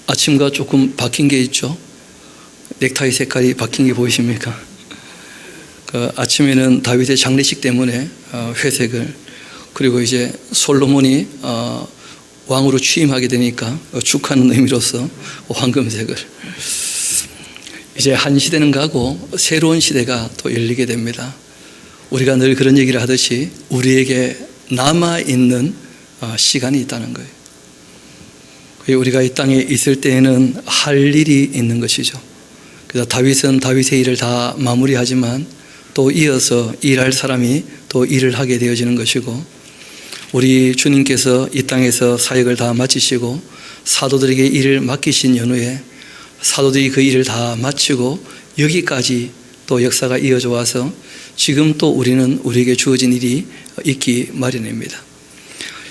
아침과 조금 바뀐 게 있죠. 넥타이 색깔이 바뀐 게 보이십니까? 그 아침에는 다윗의 장례식 때문에 회색을, 그리고 이제 솔로몬이 왕으로 취임하게 되니까 축하하는 의미로서 황금색을. 이제 한 시대는 가고 새로운 시대가 또 열리게 됩니다. 우리가 늘 그런 얘기를 하듯이 우리에게 남아있는 시간이 있다는 거예요. 우리가 이 땅에 있을 때에는 할 일이 있는 것이죠. 그래서 다윗은 다윗의 일을 다 마무리하지만 또 이어서 일할 사람이 또 일을 하게 되어지는 것이고, 우리 주님께서 이 땅에서 사역을 다 마치시고 사도들에게 일을 맡기신 연후에 사도들이 그 일을 다 마치고 여기까지 또 역사가 이어져 와서 지금 또 우리에게 주어진 일이 있기 마련입니다.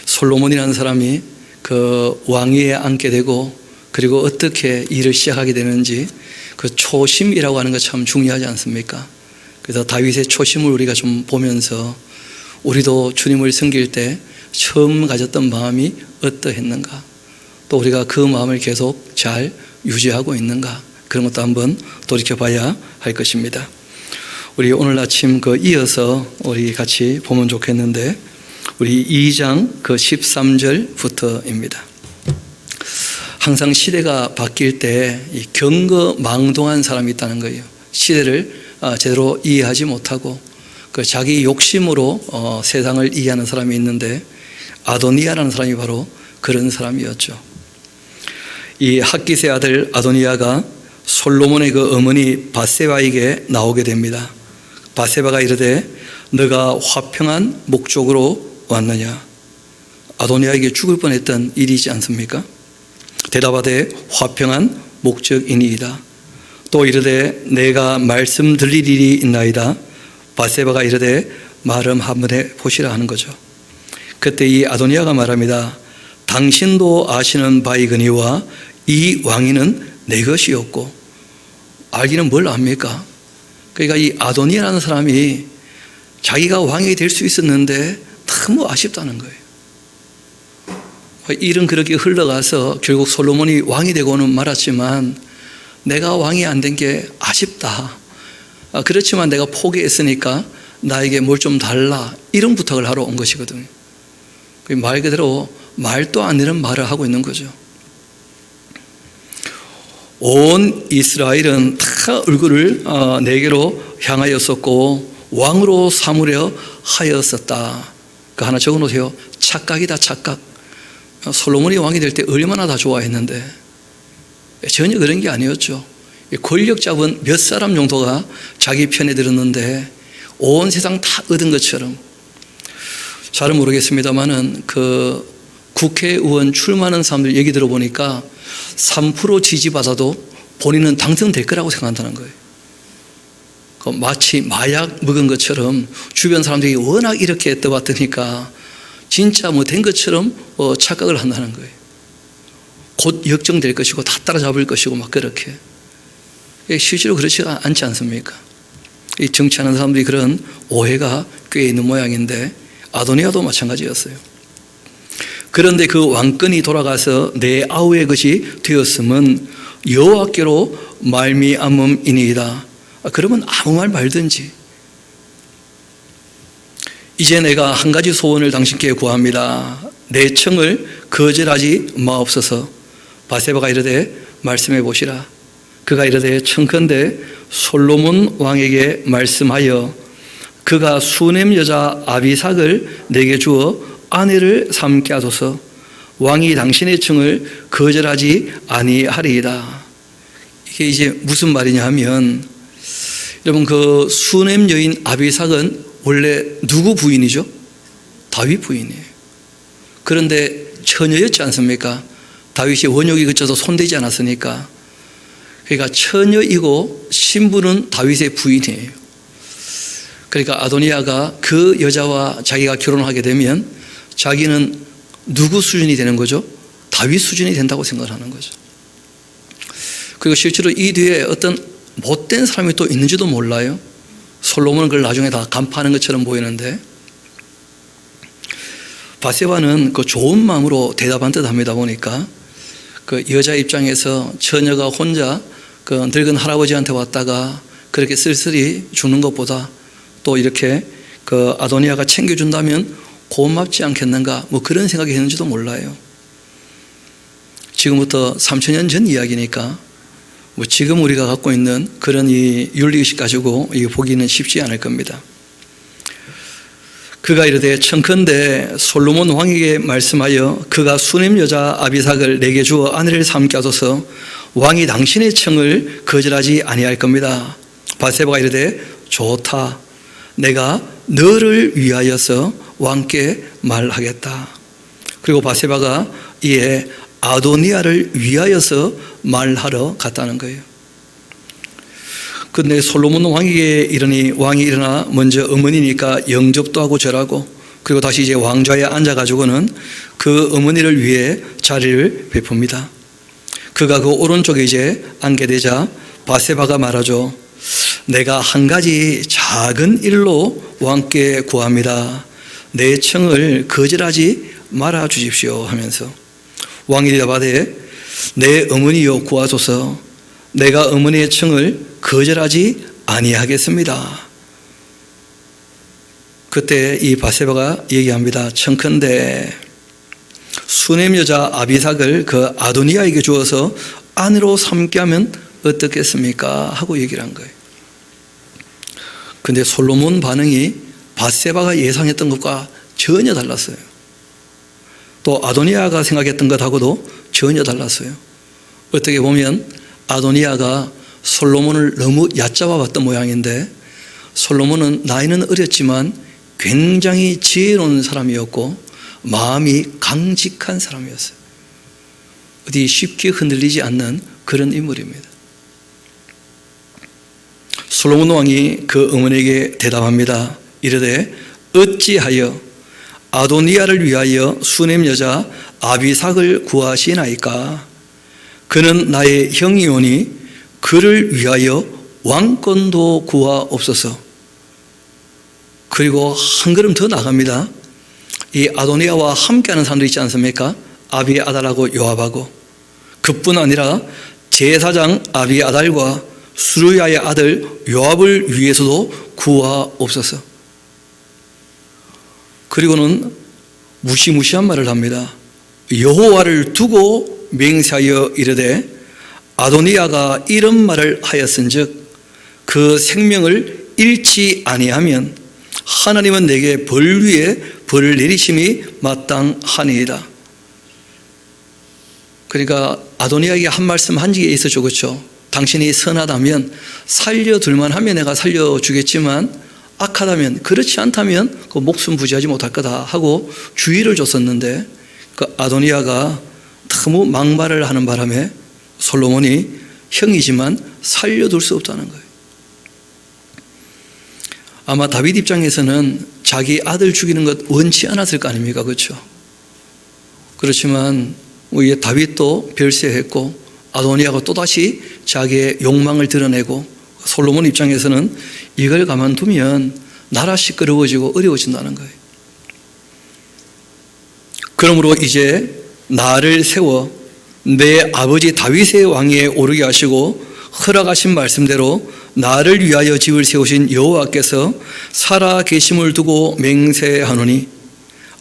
솔로몬이라는 사람이 그 왕위에 앉게 되고 그리고 어떻게 일을 시작하게 되는지 그 초심이라고 하는 것 참 중요하지 않습니까? 그래서 다윗의 초심을 우리가 좀 보면서 우리도 주님을 섬길 때 처음 가졌던 마음이 어떠했는가, 또 우리가 그 마음을 계속 잘 유지하고 있는가, 그런 것도 한번 돌이켜봐야 할 것입니다. 우리 오늘 아침 이어서 우리 같이 보면 좋겠는데, 우리 2장 13절부터입니다. 항상 시대가 바뀔 때 경거망동한 사람이 있다는 거예요. 시대를 제대로 이해하지 못하고 자기 욕심으로 세상을 이해하는 사람이 있는데, 아도니아라는 사람이 바로 그런 사람이었죠. 이 핫깃의 아들 아도니아가 솔로몬의 그 어머니 밧세바에게 나오게 됩니다. 밧세바가 이르되 너가 화평한 목적으로 왔느냐? 아도니아에게 죽을 뻔했던 일이지 않습니까? 대답하되 화평한 목적이니이다. 또 이르되 내가 말씀 들릴 일이 있나이다. 밧세바가 이르되 말음 한번 해보시라 하는 거죠. 그때 이 아도니아가 말합니다. 당신도 아시는 바이거니와 이 왕위는 내 것이었고. 알기는 뭘 압니까? 그러니까 이 아도니아라는 사람이 자기가 왕이 될 수 있었는데 너무 아쉽다는 거예요. 일은 그렇게 흘러가서 결국 솔로몬이 왕이 되고는 말았지만 내가 왕이 안 된 게 아쉽다. 그렇지만 내가 포기했으니까 나에게 뭘 좀 달라, 이런 부탁을 하러 온 것이거든요. 말 그대로 말도 안 되는 말을 하고 있는 거죠. 온 이스라엘은 다 얼굴을 내게로 향하였었고 왕으로 삼으려 하였었다. 그 하나 적어놓으세요. 착각이다, 착각. 솔로몬이 왕이 될 때 얼마나 다 좋아했는데 전혀 그런 게 아니었죠. 권력 잡은 몇 사람 정도가 자기 편에 들었는데 온 세상 다 얻은 것처럼. 잘은 모르겠습니다만은 그 국회의원 출마하는 사람들 얘기 들어보니까 3% 지지받아도 본인은 당선될 거라고 생각한다는 거예요. 마치 마약 먹은 것처럼 주변 사람들이 워낙 이렇게 떠봤더니까 진짜 된 것처럼 착각을 한다는 거예요. 곧 역정될 것이고 다 따라잡을 것이고 막 그렇게. 실제로 그렇지가 않지 않습니까? 이 정치하는 사람들이 그런 오해가 꽤 있는 모양인데 아도니아도 마찬가지였어요. 그런데 그 왕권이 돌아가서 내 아우의 것이 되었음은 여호와께로 말미암음이니이다. 그러면 아무 말 말든지. 이제 내가 한 가지 소원을 당신께 구합니다. 내 청을 거절하지 마옵소서. 밧세바가 이르되 말씀해 보시라. 그가 이르되 청컨대 솔로몬 왕에게 말씀하여 그가 수넴 여자 아비삭을 내게 주어 아내를 삼게 하소서. 왕이 당신의 청을 거절하지 아니하리이다. 이게 이제 무슨 말이냐 하면, 여러분 그 수넴 여인 아비삭은 원래 누구 부인이죠? 다윗 부인이에요. 그런데 처녀였지 않습니까? 다윗이 원욕이 그쳐서 손대지 않았으니까. 그러니까 처녀이고 신부는 다윗의 부인이에요. 그러니까 아도니아가 그 여자와 자기가 결혼하게 되면 자기는 누구 수준이 되는 거죠? 다윗 수준이 된다고 생각을 하는 거죠. 그리고 실제로 이 뒤에 어떤 못된 사람이 또 있는지도 몰라요. 솔로몬은 그걸 나중에 다 간파하는 것처럼 보이는데, 밧세바는 그 좋은 마음으로 대답한 듯 합니다. 보니까 그 여자 입장에서 처녀가 혼자 그 늙은 할아버지한테 왔다가 그렇게 쓸쓸히 죽는 것보다 또 이렇게 그 아도니아가 챙겨준다면 고맙지 않겠는가, 뭐 그런 생각이 했는지도 몰라요. 지금부터 3000년 전 이야기니까 뭐 지금 우리가 갖고 있는 그런 이 윤리의식 가지고 이 보기는 쉽지 않을 겁니다. 그가 이르되 청컨대 솔로몬 왕에게 말씀하여 그가 수냄 여자 아비삭을 내게 주어 아내를 삼게 하소서. 왕이 당신의 청을 거절하지 아니할 겁니다. 밧세바가 이르되 좋다. 내가 너를 위하여서 왕께 말하겠다. 그리고 밧세바가 이에 아도니아를 위하여서 말하러 갔다는 거예요. 그런데 솔로몬 왕에게 이르니 왕이 일어나 먼저 어머니니까 영접도 하고 절하고 그리고 다시 이제 왕좌에 앉아가지고는 그 어머니를 위해 자리를 베풉니다. 그가 그 오른쪽에 이제 앉게 되자 밧세바가 말하죠. 내가 한 가지 작은 일로 왕께 구합니다. 내 청을 거절하지 말아 주십시오 하면서 왕이 대답하되 내 어머니여 구하소서. 내가 어머니의 청을 거절하지 아니하겠습니다. 그때 이 밧세바가 얘기합니다. 청컨대 수냄 여자 아비삭을 그 아도니아에게 주어서 아내로 삼게 하면 어떻겠습니까? 하고 얘기를 한 거예요. 근데 솔로몬 반응이 밧세바가 예상했던 것과 전혀 달랐어요. 또 아도니아가 생각했던 것하고도 전혀 달랐어요. 어떻게 보면 아도니아가 솔로몬을 너무 얕잡아 봤던 모양인데 솔로몬은 나이는 어렸지만 굉장히 지혜로운 사람이었고 마음이 강직한 사람이었어요. 어디 쉽게 흔들리지 않는 그런 인물입니다. 솔로몬 왕이 그 어머니에게 대답합니다. 이르되 어찌하여 아도니아를 위하여 수냄 여자 아비삭을 구하시나이까? 그는 나의 형이오니 그를 위하여 왕권도 구하옵소서. 그리고 한 걸음 더 나갑니다. 이 아도니아와 함께하는 사람들 있지 않습니까? 아비아달하고 요압하고 그뿐 아니라 제사장 아비아달과 수르야의 아들 요압을 위해서도 구하옵소서. 그리고는 무시무시한 말을 합니다. 여호와를 두고 맹세하여 이르되 아도니아가 이런 말을 하였은즉 그 생명을 잃지 아니하면 하나님은 내게 벌 위에 벌을 내리심이 마땅하니이다. 그러니까 아도니아에게 한 말씀 한 적이 있었죠. 그렇죠? 당신이 선하다면 살려둘만 하면 내가 살려주겠지만 악하다면, 그렇지 않다면 그 목숨 부지하지 못할 거다 하고 주의를 줬었는데 그 아도니아가 너무 막말을 하는 바람에 솔로몬이 형이지만 살려둘 수 없다는 거예요. 아마 다윗 입장에서는 자기 아들 죽이는 것 원치 않았을 거 아닙니까? 그렇죠? 그렇지만 다윗도 별세했고 아도니아가 또다시 자기의 욕망을 드러내고 솔로몬 입장에서는 이걸 가만두면 나라 시끄러워지고 어려워진다는 거예요. 그러므로 이제 나를 세워 내 아버지 다윗의 왕위에 오르게 하시고 허락하신 말씀대로 나를 위하여 집을 세우신 여호와께서 살아 계심을 두고 맹세하노니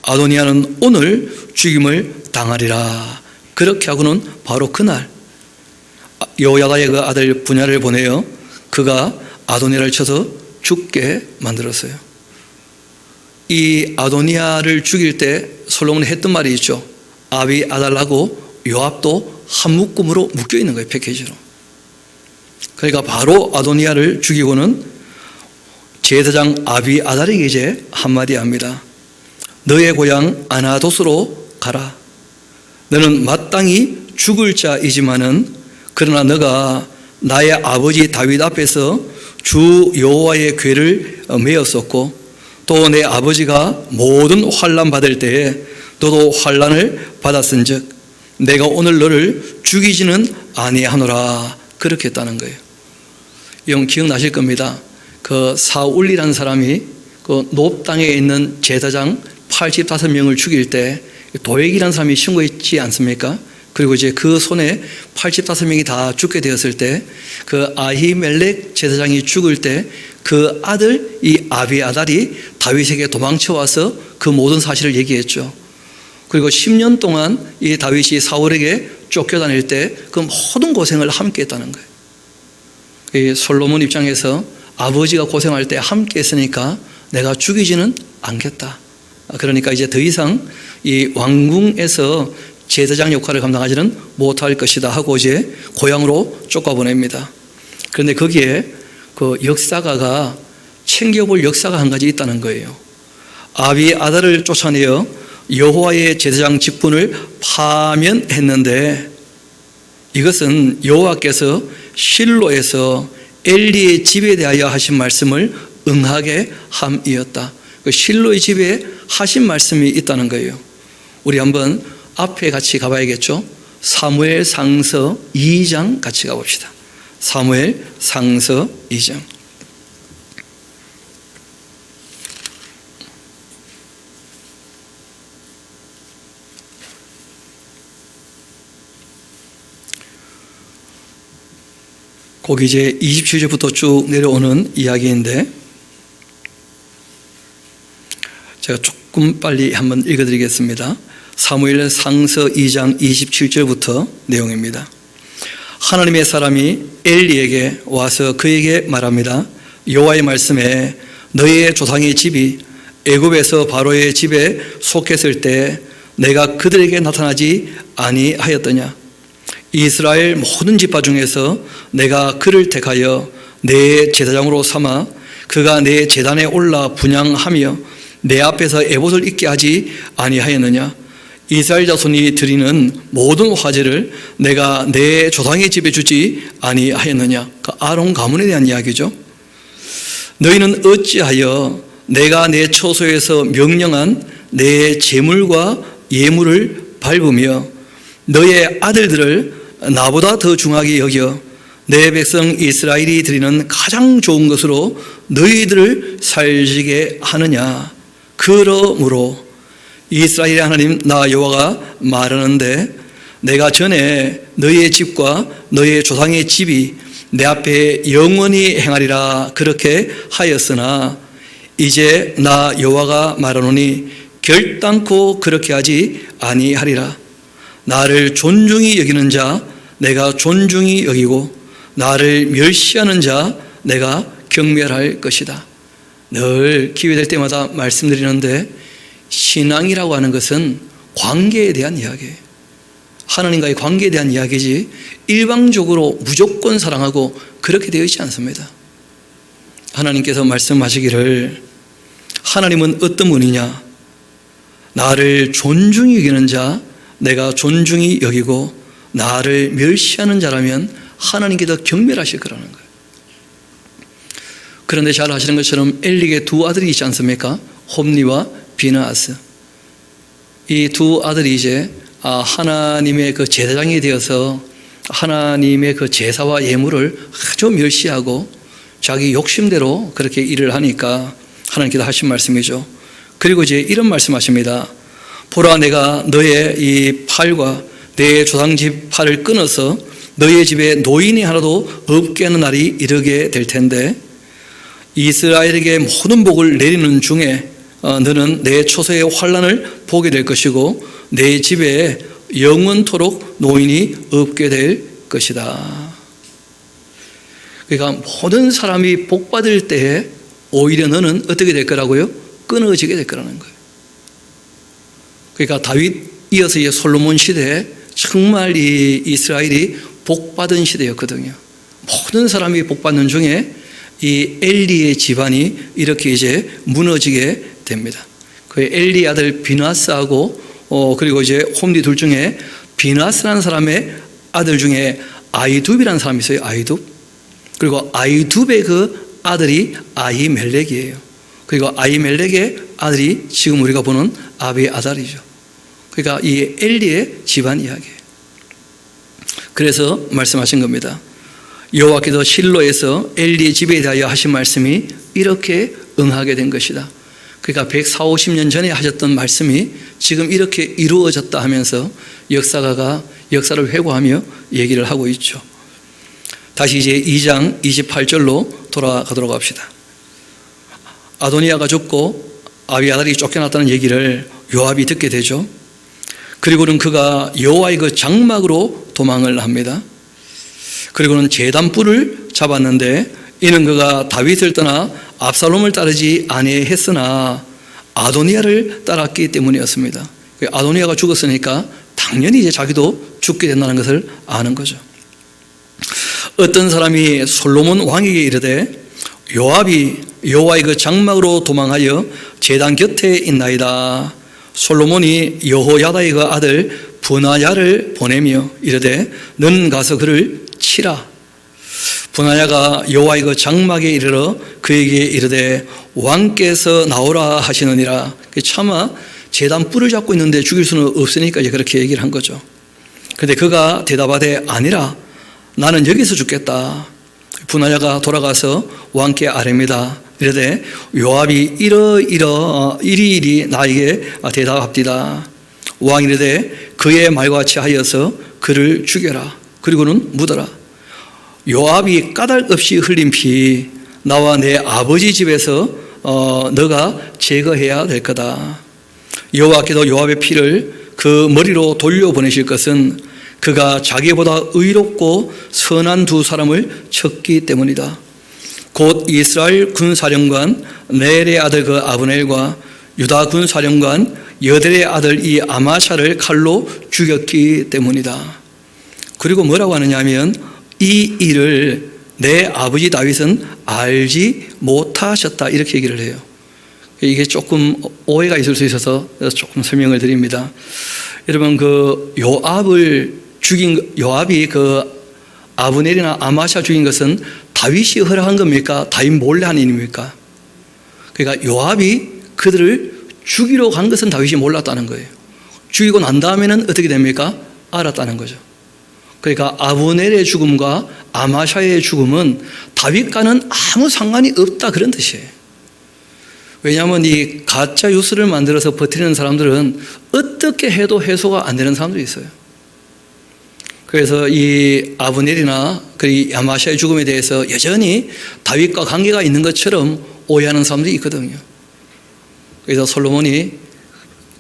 아도니아는 오늘 죽임을 당하리라. 그렇게 하고는 바로 그날 여호야다의 그 아들 분야를 보내어 그가 아도니아를 쳐서 죽게 만들었어요. 이 아도니아를 죽일 때 솔로몬이 했던 말이 있죠. 아비아달하고 요압도 한 묶음으로 묶여 있는 거예요. 패키지로. 그러니까 바로 아도니아를 죽이고는 제사장 아비아달에게 이제 한마디 합니다. 너의 고향 아나돗으로 가라. 너는 마땅히 죽을 자이지만은 그러나 너가 나의 아버지 다윗 앞에서 주 여호와의 궤를 메었었고 또 내 아버지가 모든 환난 받을 때에 너도 환난을 받았은즉 내가 오늘 너를 죽이지는 아니하노라. 그렇게 했다는 거예요. 이건 기억나실 겁니다. 그 사울이라는 사람이 그 노브 땅에 있는 제사장 85명을 죽일 때 도액이라는 사람이 신고했지 않습니까? 그리고 이제 그 손에 85명이 다 죽게 되었을 때 그 아히멜렉 제사장이 죽을 때 그 아들 이 아비아달이 다윗에게 도망쳐 와서 그 모든 사실을 얘기했죠. 그리고 10년 동안 이 다윗이 사울에게 쫓겨다닐 때 그 모든 고생을 함께 했다는 거예요. 이 솔로몬 입장에서 아버지가 고생할 때 함께 했으니까 내가 죽이지는 않겠다. 그러니까 이제 더 이상 이 왕궁에서 제사장 역할을 감당하지는 못할 것이다 하고 이제 고향으로 쫓아보냅니다. 그런데 거기에 그 역사가가 챙겨볼 역사가 한 가지 있다는 거예요. 아비아달을 쫓아내어 여호와의 제사장 직분을 파면했는데 이것은 여호와께서 실로에서 엘리의 집에 대하여 하신 말씀을 응하게 함이었다. 그 실로의 집에 하신 말씀이 있다는 거예요. 우리 한번 앞에 같이 가봐야겠죠. 사무엘상서 2장 같이 가봅시다. 사무엘상서 2장. 거기 이제 27절부터 쭉 내려오는 이야기인데 제가 조금 빨리 한번 읽어드리겠습니다. 사무엘상서 2장 27절부터 내용입니다. 하나님의 사람이 엘리에게 와서 그에게 말합니다. 여호와의 말씀에 너희의 조상의 집이 애굽에서 바로의 집에 속했을 때 내가 그들에게 나타나지 아니하였더냐. 이스라엘 모든 지파 중에서 내가 그를 택하여 내 제사장으로 삼아 그가 내 제단에 올라 분향하며 내 앞에서 에봇을 입게 하지 아니하였느냐. 이스라엘 자손이 드리는 모든 화제를 내가 내 조상의 집에 주지 아니하였느냐. 아론 가문에 대한 이야기죠. 너희는 어찌하여 내가 내 처소에서 명령한 내 제물과 예물을 밟으며 너의 아들들을 나보다 더 중하게 여겨 내 백성 이스라엘이 드리는 가장 좋은 것으로 너희들을 살지게 하느냐. 그러므로 이스라엘의 하나님 나 여호와가 말하는데 내가 전에 너희의 집과 너희의 조상의 집이 내 앞에 영원히 행하리라 그렇게 하였으나 이제 나 여호와가 말하노니 결단코 그렇게 하지 아니하리라. 나를 존중히 여기는 자 내가 존중히 여기고 나를 멸시하는 자 내가 경멸할 것이다. 늘 기회될 때마다 말씀드리는데 신앙이라고 하는 것은 관계에 대한 이야기예요. 하나님과의 관계에 대한 이야기지 일방적으로 무조건 사랑하고 그렇게 되어 있지 않습니다. 하나님께서 말씀하시기를 하나님은 어떤 분이냐. 나를 존중히 여기는 자 내가 존중히 여기고 나를 멸시하는 자라면 하나님께서 경멸하실 거라는 거예요. 그런데 잘 아시는 것처럼 엘리에게 두 아들이 있지 않습니까? 홈니와 비느하스. 이 두 아들이 이제 하나님의 그 제사장이 되어서 하나님의 그 제사와 예물을 아주 멸시하고 자기 욕심대로 그렇게 일을 하니까 하나님께서 하신 말씀이죠. 그리고 이제 이런 말씀하십니다. 보라 내가 너의 이 팔과 내 조상집 팔을 끊어서 너의 집에 노인이 하나도 없게 하는 날이 이르게 될 텐데 이스라엘에게 모든 복을 내리는 중에 너는 내 초소의 환난을 보게 될 것이고 내 집에 영원토록 노인이 없게 될 것이다. 그러니까 모든 사람이 복받을 때에 오히려 너는 어떻게 될 거라고요? 끊어지게 될 거라는 거예요. 그러니까 다윗 이어서 이제 솔로몬 시대에 정말 이 이스라엘이 복받은 시대였거든요. 모든 사람이 복받는 중에 이 엘리의 집안이 이렇게 이제 무너지게 됩니다. 그 엘리 아들 비느하스하고 그리고 이제 홈리 둘 중에 비느하스라는 사람의 아들 중에 아히둡이라는 사람이 있어요. 아히둡. 그리고 아히둡의 그 아들이 아히멜렉이에요. 그리고 아히멜렉의 아들이 지금 우리가 보는 아비아달이죠. 그러니까 이 엘리의 집안 이야기예요. 그래서 말씀하신 겁니다. 여호와께서 실로에서 엘리의 집에 대하여 하신 말씀이 이렇게 응하게 된 것이다. 그러니까 140~50년 전에 하셨던 말씀이 지금 이렇게 이루어졌다 하면서 역사가가 역사를 회고하며 얘기를 하고 있죠. 다시 이제 2장 28절로 돌아가도록 합시다. 아도니아가 죽고 아비아달이 쫓겨났다는 얘기를 요압이 듣게 되죠. 그리고는 그가 여호와의 그 장막으로 도망을 합니다. 그리고는 제단불을 잡았는데 이는 그가 다윗을 떠나 압살롬을 따르지 아니했으나 아도니아를 따랐기 때문이었습니다. 아도니아가 죽었으니까 당연히 이제 자기도 죽게 된다는 것을 아는 거죠. 어떤 사람이 솔로몬 왕에게 이르되 요압이 여호와의 그 장막으로 도망하여 제단 곁에 있나이다. 솔로몬이 여호야다의 그 아들 브나야를 보내며 이르되 너는 가서 그를 치라. 브나야가 여호와의 그 장막에 이르러 그에게 이르되 왕께서 나오라 하시느니라. 차마 제단 뿔을 잡고 있는데 죽일 수는 없으니까 이제 그렇게 얘기를 한 거죠. 그런데 그가 대답하되 아니라 나는 여기서 죽겠다. 브나야가 돌아가서 왕께 아뢰미다. 이르되 요압이 이리이리 나에게 대답합디다. 왕이 이르되 그의 말과 같이 하여서 그를 죽여라. 그리고는 묻어라. 요압이 까닭 없이 흘린 피 나와 내 아버지 집에서 너가 제거해야 될 거다. 여호와께도 요압의 피를 그 머리로 돌려보내실 것은 그가 자기보다 의롭고 선한 두 사람을 쳤기 때문이다. 곧 이스라엘 군사령관 넬의 아들 그 아브넬과 유다 군사령관 여델의 아들 이 아마샤를 칼로 죽였기 때문이다. 그리고 뭐라고 하느냐 하면 이 일을 내 아버지 다윗은 알지 못하셨다 이렇게 얘기를 해요. 이게 조금 오해가 있을 수 있어서 조금 설명을 드립니다. 여러분 그 요압이 그 아브넬이나 아마샤 죽인 것은 다윗이 허락한 겁니까? 다윗 몰래 한 일입니까? 그러니까 요압이 그들을 죽이러 간 것은 다윗이 몰랐다는 거예요. 죽이고 난 다음에는 어떻게 됩니까? 알았다는 거죠. 그러니까 아브넬의 죽음과 아마샤의 죽음은 다윗과는 아무 상관이 없다 그런 뜻이에요. 왜냐하면 이 가짜 뉴스를 만들어서 버티는 사람들은 어떻게 해도 해소가 안 되는 사람들이 있어요. 그래서 이 아브넬이나 그 아마샤의 죽음에 대해서 여전히 다윗과 관계가 있는 것처럼 오해하는 사람들이 있거든요. 그래서 솔로몬이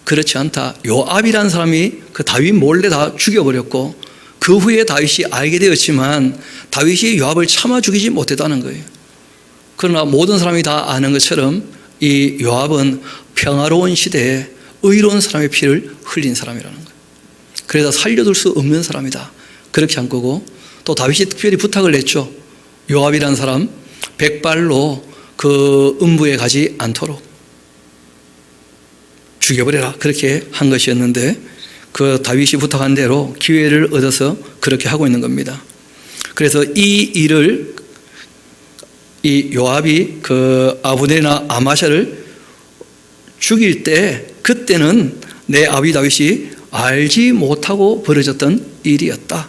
그렇지 않다. 요압이라는 사람이 그 다윗 몰래 다 죽여버렸고 그 후에 다윗이 알게 되었지만 다윗이 요압을 참아 죽이지 못했다는 거예요. 그러나 모든 사람이 다 아는 것처럼 이 요압은 평화로운 시대에 의로운 사람의 피를 흘린 사람이라는 거예요. 그래서 살려둘 수 없는 사람이다. 그렇게 한 거고 또 다윗이 특별히 부탁을 했죠. 요압이라는 사람 100발로 그 음부에 가지 않도록 죽여버려라. 그렇게 한 것이었는데 그 다윗이 부탁한 대로 기회를 얻어서 그렇게 하고 있는 겁니다. 그래서 이 일을 이 요압이 그 아브넬이나 아마샤를 죽일 때 그때는 내 아비 다윗이 알지 못하고 벌어졌던 일이었다.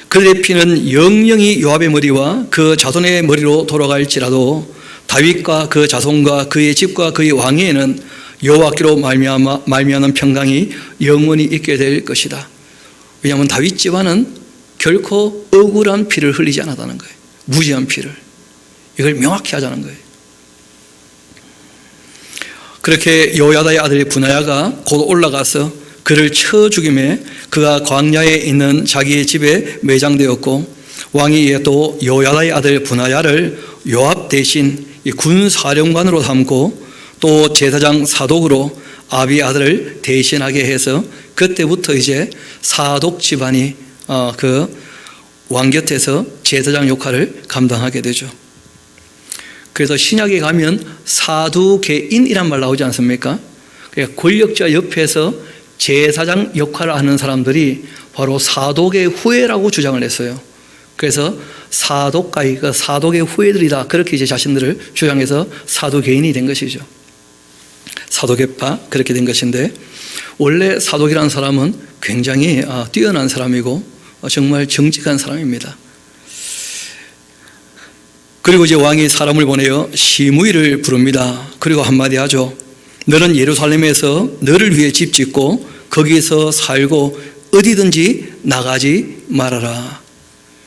그들의 피는 영영이 요압의 머리와 그 자손의 머리로 돌아갈지라도 다윗과 그 자손과 그의 집과 그의 왕위에는 여호와께로 말미암은 평강이 영원히 있게 될 것이다. 왜냐하면 다윗 집안은 결코 억울한 피를 흘리지 않았다는 거예요. 무지한 피를. 이걸 명확히 하자는 거예요. 그렇게 여호야다의 아들 브나야가 곧 올라가서 그를 쳐 죽임에 그가 광야에 있는 자기의 집에 매장되었고 왕이 이에 또 여호야다의 아들 브나야를 요압 대신 군사령관으로 삼고 또 제사장 사독으로 아비 아들을 대신하게 해서 그때부터 이제 사독 집안이 그 왕 곁에서 제사장 역할을 감당하게 되죠. 그래서 신약에 가면 사두개인이란 말 나오지 않습니까? 그러니까 권력자 옆에서 제사장 역할을 하는 사람들이 바로 사독의 후예라고 주장을 했어요. 그래서 사독가이, 그 사독의 후예들이다. 그렇게 이제 자신들을 주장해서 사두개인이 된 것이죠. 사독계파 그렇게 된 것인데 원래 사독이라는 사람은 굉장히 뛰어난 사람이고 정말 정직한 사람입니다. 그리고 이제 왕이 사람을 보내어 시므이를 부릅니다. 그리고 한마디 하죠. 너는 예루살렘에서 너를 위해 집 짓고 거기서 살고 어디든지 나가지 말아라.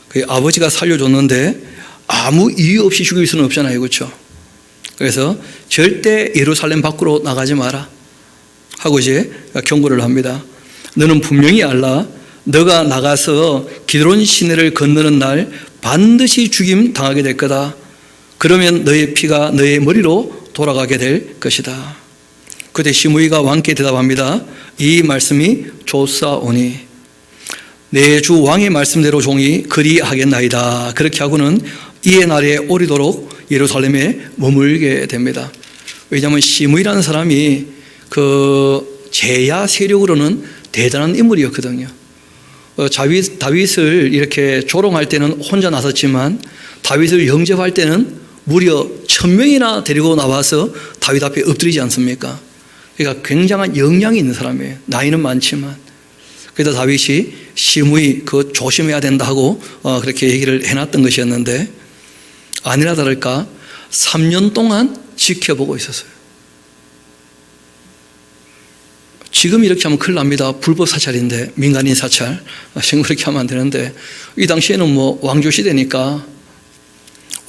그 아버지가 살려줬는데 아무 이유 없이 죽일 수는 없잖아요, 그렇죠? 그래서 절대 예루살렘 밖으로 나가지 마라 하고 이제 경고를 합니다. 너는 분명히 알라. 너가 나가서 기드론 시내를 건너는 날 반드시 죽임 당하게 될 거다. 그러면 너의 피가 너의 머리로 돌아가게 될 것이다. 그때 시므이가 왕께 대답합니다. 이 말씀이 좋사오니 내 주 왕의 말씀대로 종이 그리하겠나이다. 그렇게 하고는 이해 날에 오리도록 예루살렘에 머물게 됩니다. 왜냐하면 시므이라는 사람이 그 제야 세력으로는 대단한 인물이었거든요. 다윗을 이렇게 조롱할 때는 혼자 나섰지만 다윗을 영접할 때는 무려 1000명이나 데리고 나와서 다윗 앞에 엎드리지 않습니까? 그러니까 굉장한 역량이 있는 사람이에요. 나이는 많지만. 그래서 다윗이 시므이 그거 조심해야 된다 하고 그렇게 얘기를 해놨던 것이었는데 아니라 다를까 3년 동안 지켜보고 있었어요. 지금 이렇게 하면 큰일 납니다. 불법 사찰인데, 민간인 사찰. 지금 그렇게 하면 안 되는데, 이 당시에는 뭐 왕조 시대니까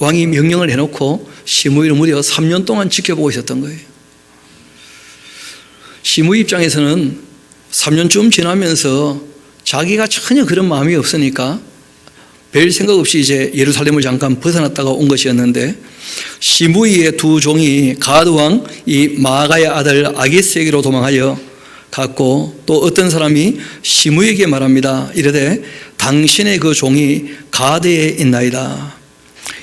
왕이 명령을 해놓고 시므이를 무려 3년 동안 지켜보고 있었던 거예요. 시므이 입장에서는 3년쯤 지나면서 자기가 전혀 그런 마음이 없으니까 별 생각 없이 이제 예루살렘을 잠깐 벗어났다가 온 것이었는데 시므이의 두 종이 가드 왕 이 마아가의 아들 아기스에게로 도망하여 갔고 또 어떤 사람이 시므이에게 말합니다. 이르되 당신의 그 종이 가드에 있나이다.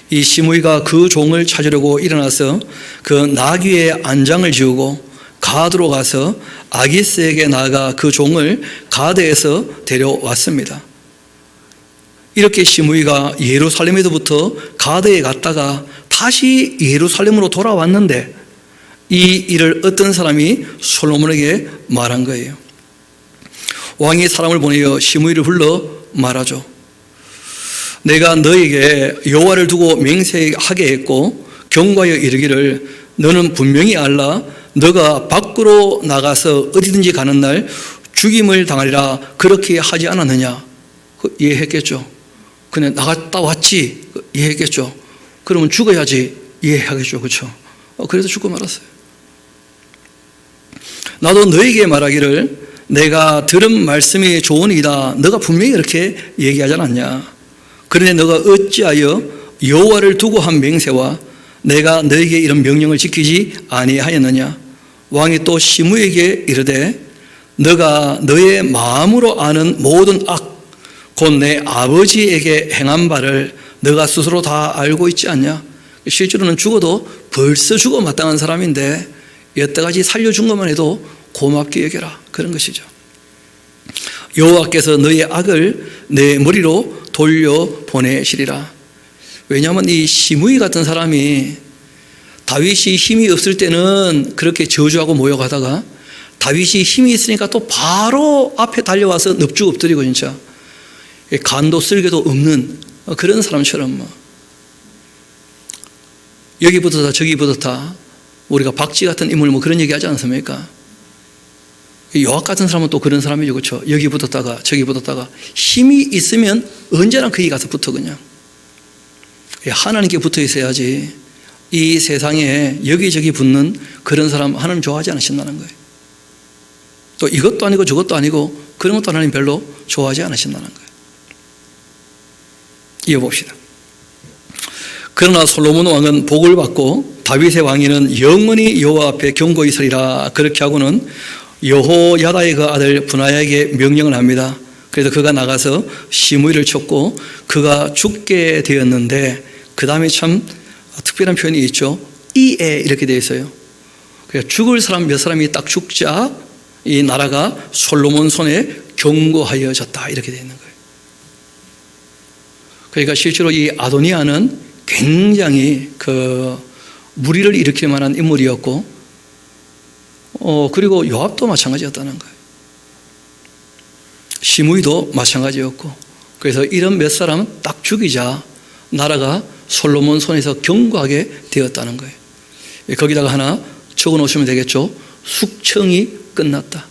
이 시므이가 그 종을 찾으려고 일어나서 그 나귀의 안장을 지우고 가드로 가서 아기스에게 나아가 그 종을 가드에서 데려왔습니다. 이렇게 시므이가 예루살렘에서부터 가드에 갔다가 다시 예루살렘으로 돌아왔는데 이 일을 어떤 사람이 솔로몬에게 말한 거예요. 왕이 사람을 보내어 시므이를 불러 말하죠. 내가 너에게 여호와를 두고 맹세하게 했고 경고하여 이르기를 너는 분명히 알라. 너가 밖으로 나가서 어디든지 가는 날 죽임을 당하리라. 그렇게 하지 않았느냐? 이해했겠죠. 그냥 나갔다 왔지. 이해했겠죠. 그러면 죽어야지. 이해하겠죠. 그렇죠. 그래서 죽고 말았어요. 나도 너에게 말하기를 내가 들은 말씀이 좋으니이다. 너가 분명히 그렇게 얘기하지 않았냐? 그런데 너가 어찌하여 여호와를 두고 한 맹세와 내가 너에게 이런 명령을 지키지 아니하였느냐? 왕이 또 시므이에게 이르되 너가 너의 마음으로 아는 모든 악 곧 내 아버지에게 행한 바를 너가 스스로 다 알고 있지 않냐? 실제로는 죽어도 벌써 죽어 마땅한 사람인데 여태까지 살려준 것만 해도 고맙게 여겨라. 그런 것이죠. 여호와께서 너의 악을 내 머리로 돌려보내시리라. 왜냐하면 이 시므이 같은 사람이 다윗이 힘이 없을 때는 그렇게 저주하고 모욕하다가 다윗이 힘이 있으니까 또 바로 앞에 달려와서 넙죽 엎드리고 진짜 간도 쓸개도 없는 그런 사람처럼 여기 붙었다 저기 붙었다 우리가 박쥐 같은 인물 뭐 그런 얘기 하지 않습니까? 요압 같은 사람은 또 그런 사람이죠. 그렇죠? 여기 붙었다가 저기 붙었다가 힘이 있으면 언제나 거기 가서 붙어 그냥. 하나님께 붙어 있어야지 이 세상에 여기저기 붙는 그런 사람 하나님 좋아하지 않으신다는 거예요. 또 이것도 아니고 저것도 아니고 그런 것도 하나님 별로 좋아하지 않으신다는 거예요. 이어봅시다. 그러나 솔로몬 왕은 복을 받고 다윗의 왕위는 영원히 여호와 앞에 경고히 서리라. 그렇게 하고는 여호야다의 그 아들 분하야에게 명령을 합니다. 그래서 그가 나가서 시므이를 쳤고 그가 죽게 되었는데 그 다음에 참 특별한 표현이 있죠. 이에 이렇게 되어 있어요. 그러니까 죽을 사람 몇 사람이 딱 죽자 이 나라가 솔로몬 손에 경고하여졌다 이렇게 되어 있는 거예요. 그러니까 실제로 이 아도니아는 굉장히 그 무리를 일으킬 만한 인물이었고 그리고 요압도 마찬가지였다는 거예요. 시므이도 마찬가지였고 그래서 이런 몇 사람 딱 죽이자 나라가 솔로몬 손에서 견고하게 되었다는 거예요. 거기다가 하나 적어 놓으시면 되겠죠. 숙청이 끝났다.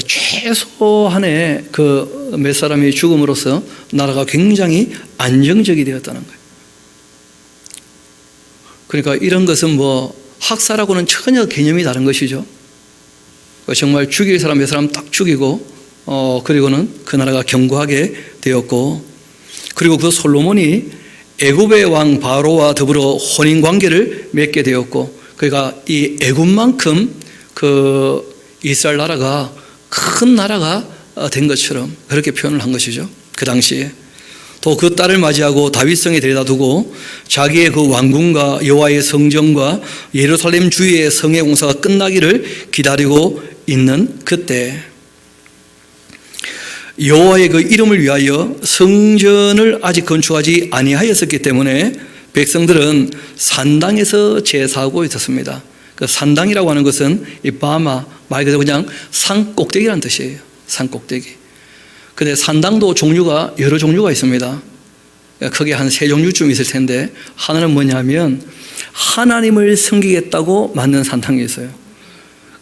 최소한의 그 몇 사람이 죽음으로써 나라가 굉장히 안정적이 되었다는 거예요. 그러니까 이런 것은 뭐 학살하고는 전혀 개념이 다른 것이죠. 정말 죽일 사람 몇 사람 딱 죽이고 그리고는 그 나라가 견고하게 되었고, 그리고 그 솔로몬이 애굽의 왕 바로와 더불어 혼인 관계를 맺게 되었고, 그러니까 이 애굽만큼 그 이스라엘 나라가 큰 나라가 된 것처럼 그렇게 표현을 한 것이죠. 그 당시에. 또 그 딸을 맞이하고 다윗성에 데려다 두고 자기의 그 왕궁과 여호와의 성전과 예루살렘 주위의 성의 공사가 끝나기를 기다리고 있는 그때, 여호와의 그 이름을 위하여 성전을 아직 건축하지 아니하였었기 때문에 백성들은 산당에서 제사하고 있었습니다. 그 산당이라고 하는 것은 이 바마, 말 그대로 그냥 산 꼭대기라는 뜻이에요. 산 꼭대기. 근데 산당도 종류가 여러 종류가 있습니다. 크게 한 3종류쯤 있을 텐데, 하나는 뭐냐면 하나님을 섬기겠다고 만든 산당이 있어요.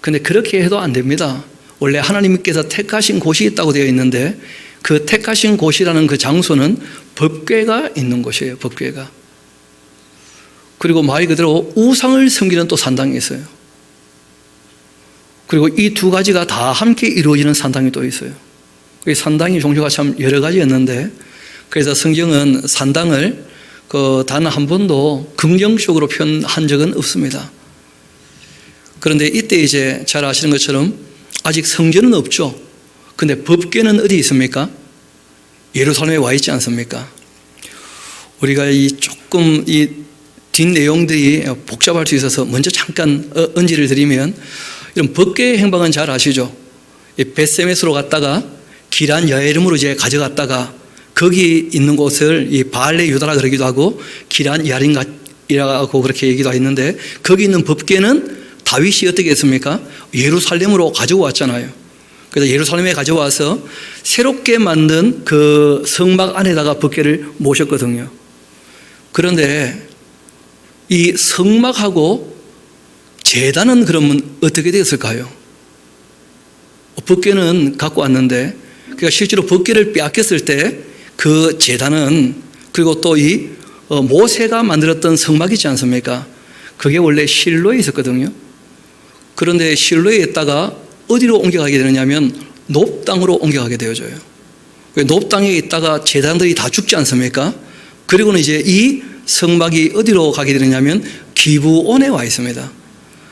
근데 그렇게 해도 안 됩니다. 원래 하나님께서 택하신 곳이 있다고 되어 있는데, 그 택하신 곳이라는 그 장소는 법궤가 있는 곳이에요. 법궤가. 그리고 말 그대로 우상을 섬기는 또 산당이 있어요. 그리고 이 두 가지가 다 함께 이루어지는 산당이 또 있어요. 산당이 종류가 참 여러 가지였는데, 그래서 성경은 산당을 단 한 번도 긍정적으로 표현한 적은 없습니다. 그런데 이때 이제 잘 아시는 것처럼 아직 성전은 없죠. 근데 법궤는 어디 있습니까? 예루살렘에 와 있지 않습니까? 우리가 조금 뒷 내용들이 복잡할 수 있어서 먼저 잠깐 언지를 드리면, 이런 법궤의 행방은 잘 아시죠? 벳세메스로 갔다가 기란 야에림으로 이제 가져갔다가 거기 있는 곳을 이 바알레 유다라 그러기도 하고 기란 야린이라고 그렇게 얘기도 했는데, 거기 있는 법궤는 다윗이 어떻게 했습니까? 예루살렘으로 가지고 왔잖아요. 그래서 예루살렘에 가져와서 새롭게 만든 그 성막 안에다가 법궤를 모셨거든요. 그런데 이 성막하고 제단은 그러면 어떻게 되었을까요? 법궤는 갖고 왔는데, 그러니까 실제로 법궤를 빼앗겼을 때 그 제단은, 그리고 또 이 모세가 만들었던 성막이 있지 않습니까? 그게 원래 실로에 있었거든요. 그런데 실로에 있다가 어디로 옮겨가게 되느냐면 높 땅으로 옮겨가게 되어져요. 높 땅에 있다가 제단들이 다 죽지 않습니까? 그리고는 이제 이 성막이 어디로 가게 되느냐면 기브온에 와 있습니다.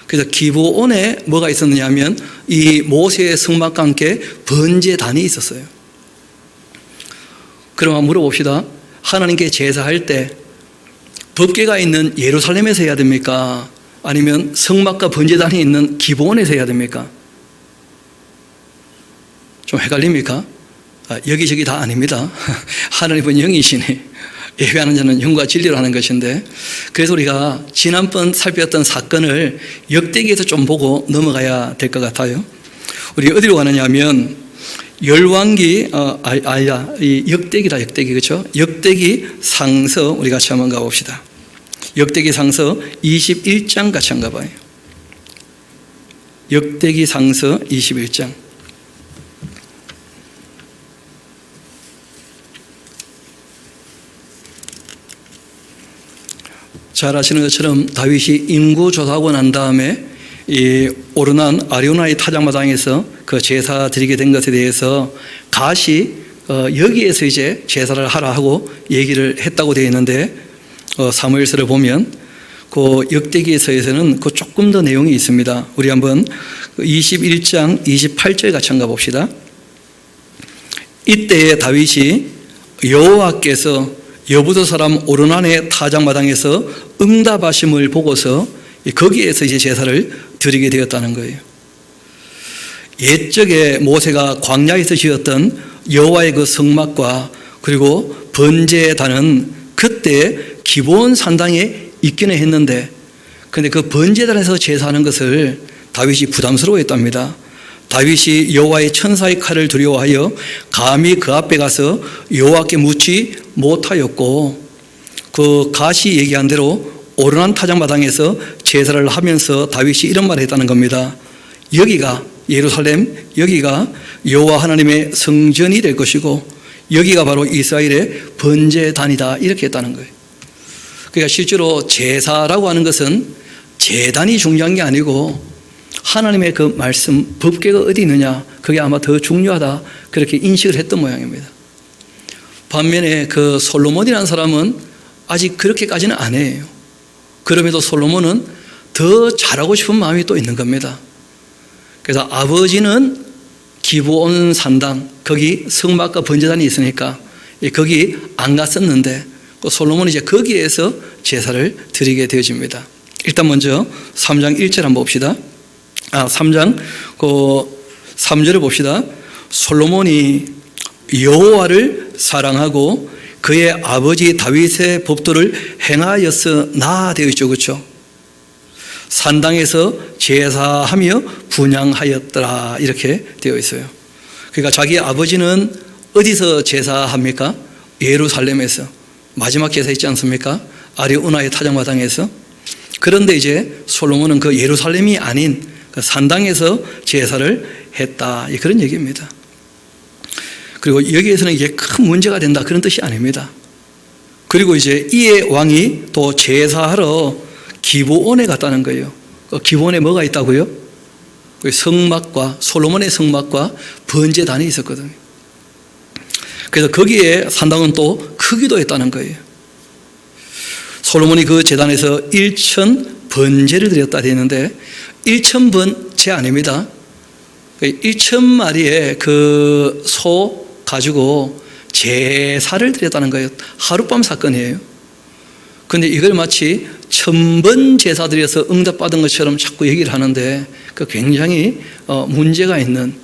그래서 기브온에 뭐가 있었느냐면 이 모세의 성막과 함께 번제단이 있었어요. 그럼 한번 물어봅시다. 하나님께 제사할 때 법궤가 있는 예루살렘에서 해야 됩니까? 아니면 성막과 번제단이 있는 기브온에서 해야 됩니까? 좀 헷갈립니까? 여기저기 다 아닙니다. 하나님은 영이시네. 예배하는 자는 영과 진리로 하는 것인데, 그래서 우리가 지난번 살펴봤던 사건을 역대기에서 좀 보고 넘어가야 될 것 같아요. 우리 어디로 가느냐 하면 열왕기, 이 역대기다, 역대기, 그렇죠? 역대기 상서 우리 같이 한번 가봅시다. 역대기 상서 21장 같이 한번 가봐요. 역대기 상서 21장. 잘 아시는 것처럼 다윗이 인구 조사하고 난 다음에 이 오르난 아리우나의 타작마당에서 그 제사 드리게 된 것에 대해서 갓이 여기에서 이제 제사를 하라 하고 얘기를 했다고 되어 있는데, 사무엘서를 보면 그 역대기에서는 그 조금 더 내용이 있습니다. 우리 한번 21장 28절 같이 한번 가봅시다. 이때에 다윗이 여호와께서 여부도 사람 오르난의 타작마당에서 응답하심을 보고서 거기에서 이제 제사를 드리게 되었다는 거예요. 옛적에 모세가 광야에서 지었던 여호와의 그 성막과 그리고 번제단은 그때 기브온 산당에 있기는 했는데, 그런데 그 번제단에서 제사하는 것을 다윗이 부담스러워했답니다. 다윗이 여호와의 천사의 칼을 두려워하여 감히 그 앞에 가서 여호와께 묻지 못하였고, 그 갓이 얘기한 대로 오르난 타작마당에서 제사를 하면서 다윗이 이런 말을 했다는 겁니다. 여기가 예루살렘, 여기가 여호와 하나님의 성전이 될 것이고 여기가 바로 이스라엘의 번제단이다, 이렇게 했다는 거예요. 그러니까 실제로 제사라고 하는 것은 제단이 중요한 게 아니고 하나님의 그 말씀, 법궤가 어디 있느냐, 그게 아마 더 중요하다, 그렇게 인식을 했던 모양입니다. 반면에 그 솔로몬이라는 사람은 아직 그렇게까지는 안 해요. 그럼에도 솔로몬은 더 잘하고 싶은 마음이 또 있는 겁니다. 그래서 아버지는 기브온 산당, 거기 성막과 번제단이 있으니까 거기 안 갔었는데 솔로몬이 이제 거기에서 제사를 드리게 되어집니다. 일단 먼저 3장 1절 한번 봅시다. 3장 3절을 봅시다. 솔로몬이 여호와를 사랑하고 그의 아버지 다윗의 법도를 행하였으나 되어 있죠, 그렇죠? 산당에서 제사하며 분향하였더라, 이렇게 되어 있어요. 그러니까 자기 아버지는 어디서 제사합니까? 예루살렘에서 마지막 제사 있지 않습니까? 아리우나의 타작마당에서. 그런데 이제 솔로몬은 그 예루살렘이 아닌 그 산당에서 제사를 했다, 그런 얘기입니다. 그리고 여기에서는 이게 큰 문제가 된다, 그런 뜻이 아닙니다. 그리고 이제 이에 왕이 또 제사하러 기브온에 갔다는 거예요. 기브온에 뭐가 있다고요? 성막과, 솔로몬의 성막과 번제단이 있었거든요. 그래서 거기에 산당은 또 크기도 했다는 거예요. 솔로몬이 그 제단에서 1천 번제를 드렸다 되는데 1천 번제 아닙니다. 1천 마리의 그 소 가지고 제사를 드렸다는 거예요. 하룻밤 사건이에요. 그런데 이걸 마치 1000번 제사 드려서 응답받은 것처럼 자꾸 얘기를 하는데 그 굉장히 문제가 있는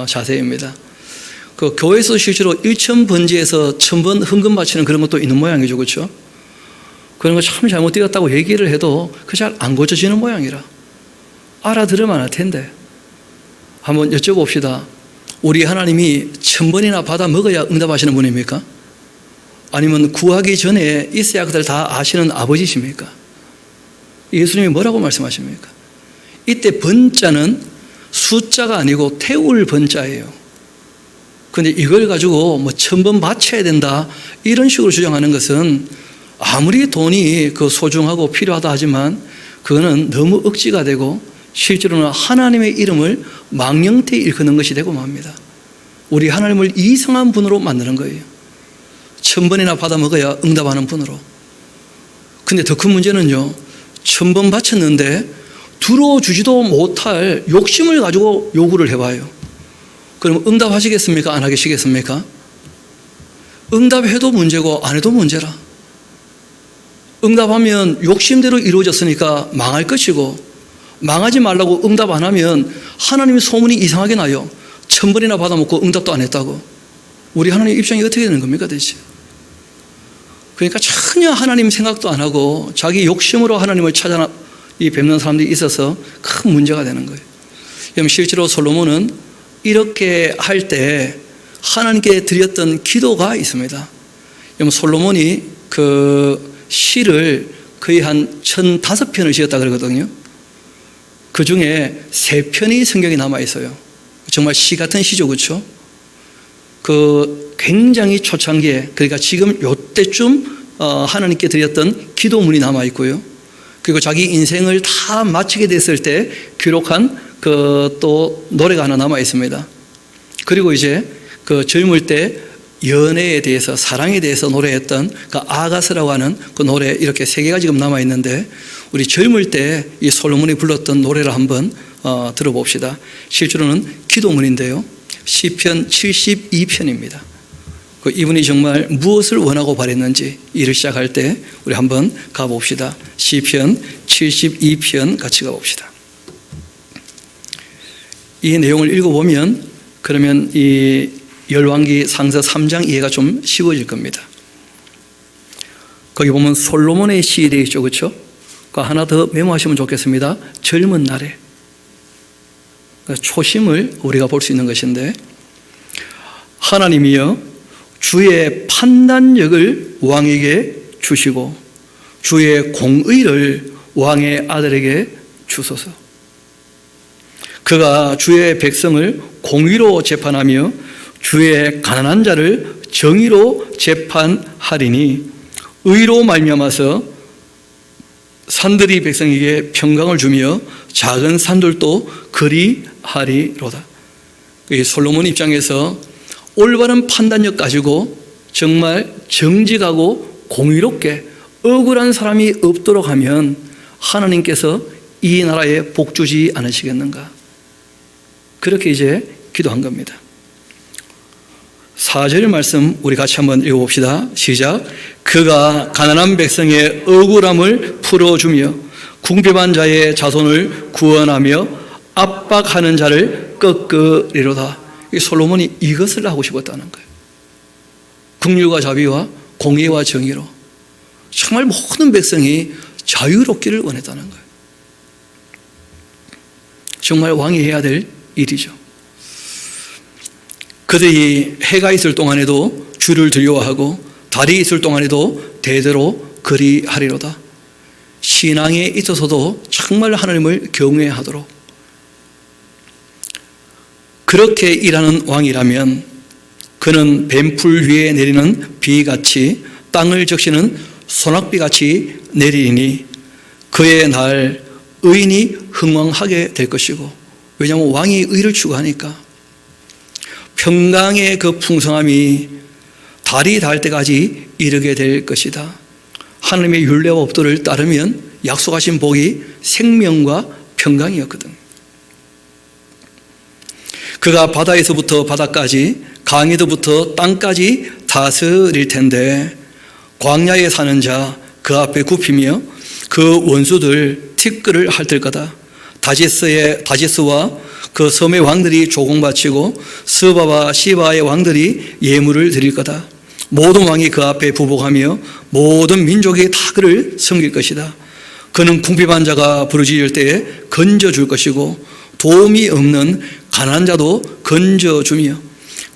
자세입니다. 그 교회에서 실제로 1000번제에서 1000번 헌금 바치는 그런 것도 있는 모양이죠, 그렇죠? 그런 거 참 잘못되었다고 얘기를 해도 그 잘 안 고쳐지는 모양이라 알아들으면 할 텐데 한번 여쭤봅시다. 우리 하나님이 1000번이나 받아 먹어야 응답하시는 분입니까? 아니면 구하기 전에 있어야 할 것을 다 아시는 아버지십니까? 예수님이 뭐라고 말씀하십니까? 이때 번자는 숫자가 아니고 태울 번자예요. 그런데 이걸 가지고 뭐 1000번 바쳐야 된다, 이런 식으로 주장하는 것은 아무리 돈이 그 소중하고 필요하다 하지만 그거는 너무 억지가 되고 실제로는 하나님의 이름을 망령되이 일컫는 것이 되고 맙니다. 우리 하나님을 이상한 분으로 만드는 거예요. 1000번이나 받아 먹어야 응답하는 분으로. 근데 더 큰 문제는요, 1000번 바쳤는데 들어주지도 못할 욕심을 가지고 요구를 해봐요. 그럼 응답하시겠습니까? 안 하시겠습니까? 응답해도 문제고 안 해도 문제라. 응답하면 욕심대로 이루어졌으니까 망할 것이고, 망하지 말라고 응답 안 하면 하나님의 소문이 이상하게 나요. 1000번이나 받아먹고 응답도 안 했다고. 우리 하나님 입장이 어떻게 되는 겁니까 대체? 그러니까 전혀 하나님 생각도 안 하고 자기 욕심으로 하나님을 찾아 뵙는 사람들이 있어서 큰 문제가 되는 거예요. 그럼 실제로 솔로몬은 이렇게 할 때 하나님께 드렸던 기도가 있습니다. 그럼 솔로몬이 그 시를 거의 한 1005편을 지었다 그러거든요. 그 중에 3편이 성경에 남아 있어요. 정말 시 같은 시죠, 그렇죠? 그 굉장히 초창기에, 그러니까 지금 요때쯤 하나님께 드렸던 기도문이 남아 있고요. 그리고 자기 인생을 다 마치게 됐을 때 기록한 그 또 노래가 하나 남아 있습니다. 그리고 이제 그 젊을 때 연애에 대해서, 사랑에 대해서 노래했던 그 아가스라고 하는 그 노래, 이렇게 3개가 지금 남아 있는데 우리 젊을 때 이 솔로몬이 불렀던 노래를 한번 들어봅시다. 실제로는 기도문인데요, 시편 72편입니다. 그 이분이 정말 무엇을 원하고 바랬는지 일을 시작할 때 우리 한번 가봅시다. 시편 72편 같이 가봅시다. 이 내용을 읽어보면 그러면 이 열왕기 상서 3장 이해가 좀 쉬워질 겁니다. 거기 보면 솔로몬의 시에 되어 있죠, 그렇죠? 하나 더 메모하시면 좋겠습니다. 젊은 날에 초심을 우리가 볼 수 있는 것인데, 하나님이여 주의 판단력을 왕에게 주시고 주의 공의를 왕의 아들에게 주소서. 그가 주의 백성을 공의로 재판하며 주의 가난한 자를 정의로 재판하리니 의로 말미암아서 산들이 백성에게 평강을 주며 작은 산들도 그리하리로다. 이 솔로몬 입장에서 올바른 판단력 가지고 정말 정직하고 공의롭게 억울한 사람이 없도록 하면 하나님께서 이 나라에 복 주지 않으시겠는가? 그렇게 이제 기도한 겁니다. 4절 말씀 우리 같이 한번 읽어봅시다. 시작. 그가 가난한 백성의 억울함을 풀어주며 궁핍한 자의 자손을 구원하며 압박하는 자를 꺾으리로다. 이 솔로몬이 이것을 하고 싶었다는 거예요. 긍휼과 자비와 공의와 정의로 정말 모든 백성이 자유롭기를 원했다는 거예요. 정말 왕이 해야 될 일이죠. 그들이 해가 있을 동안에도 주를 두려워하고 달이 있을 동안에도 대대로 그리하리로다. 신앙에 있어서도 정말 하나님을 경외하도록 그렇게 일하는 왕이라면 그는 뱀풀 위에 내리는 비같이 땅을 적시는 소낙비같이 내리니 그의 날 의인이 흥왕하게 될 것이고, 왜냐하면 왕이 의를 추구하니까 평강의 그 풍성함이 달이 닿을 때까지 이르게 될 것이다. 하나님의 율례와 법도를 따르면 약속하신 복이 생명과 평강이었거든. 그가 바다에서부터 바다까지 강에서부터 땅까지 다스릴 텐데 광야에 사는 자 그 앞에 굽히며 그 원수들 티끌을 핥을 거다. 다시스와 그 섬의 왕들이 조공바치고 스바와 시바의 왕들이 예물을 드릴 거다. 모든 왕이 그 앞에 부복하며 모든 민족이 다 그를 섬길 것이다. 그는 궁핍한 자가 부르짖을 때에 건져줄 것이고 도움이 없는 가난한 자도 건져주며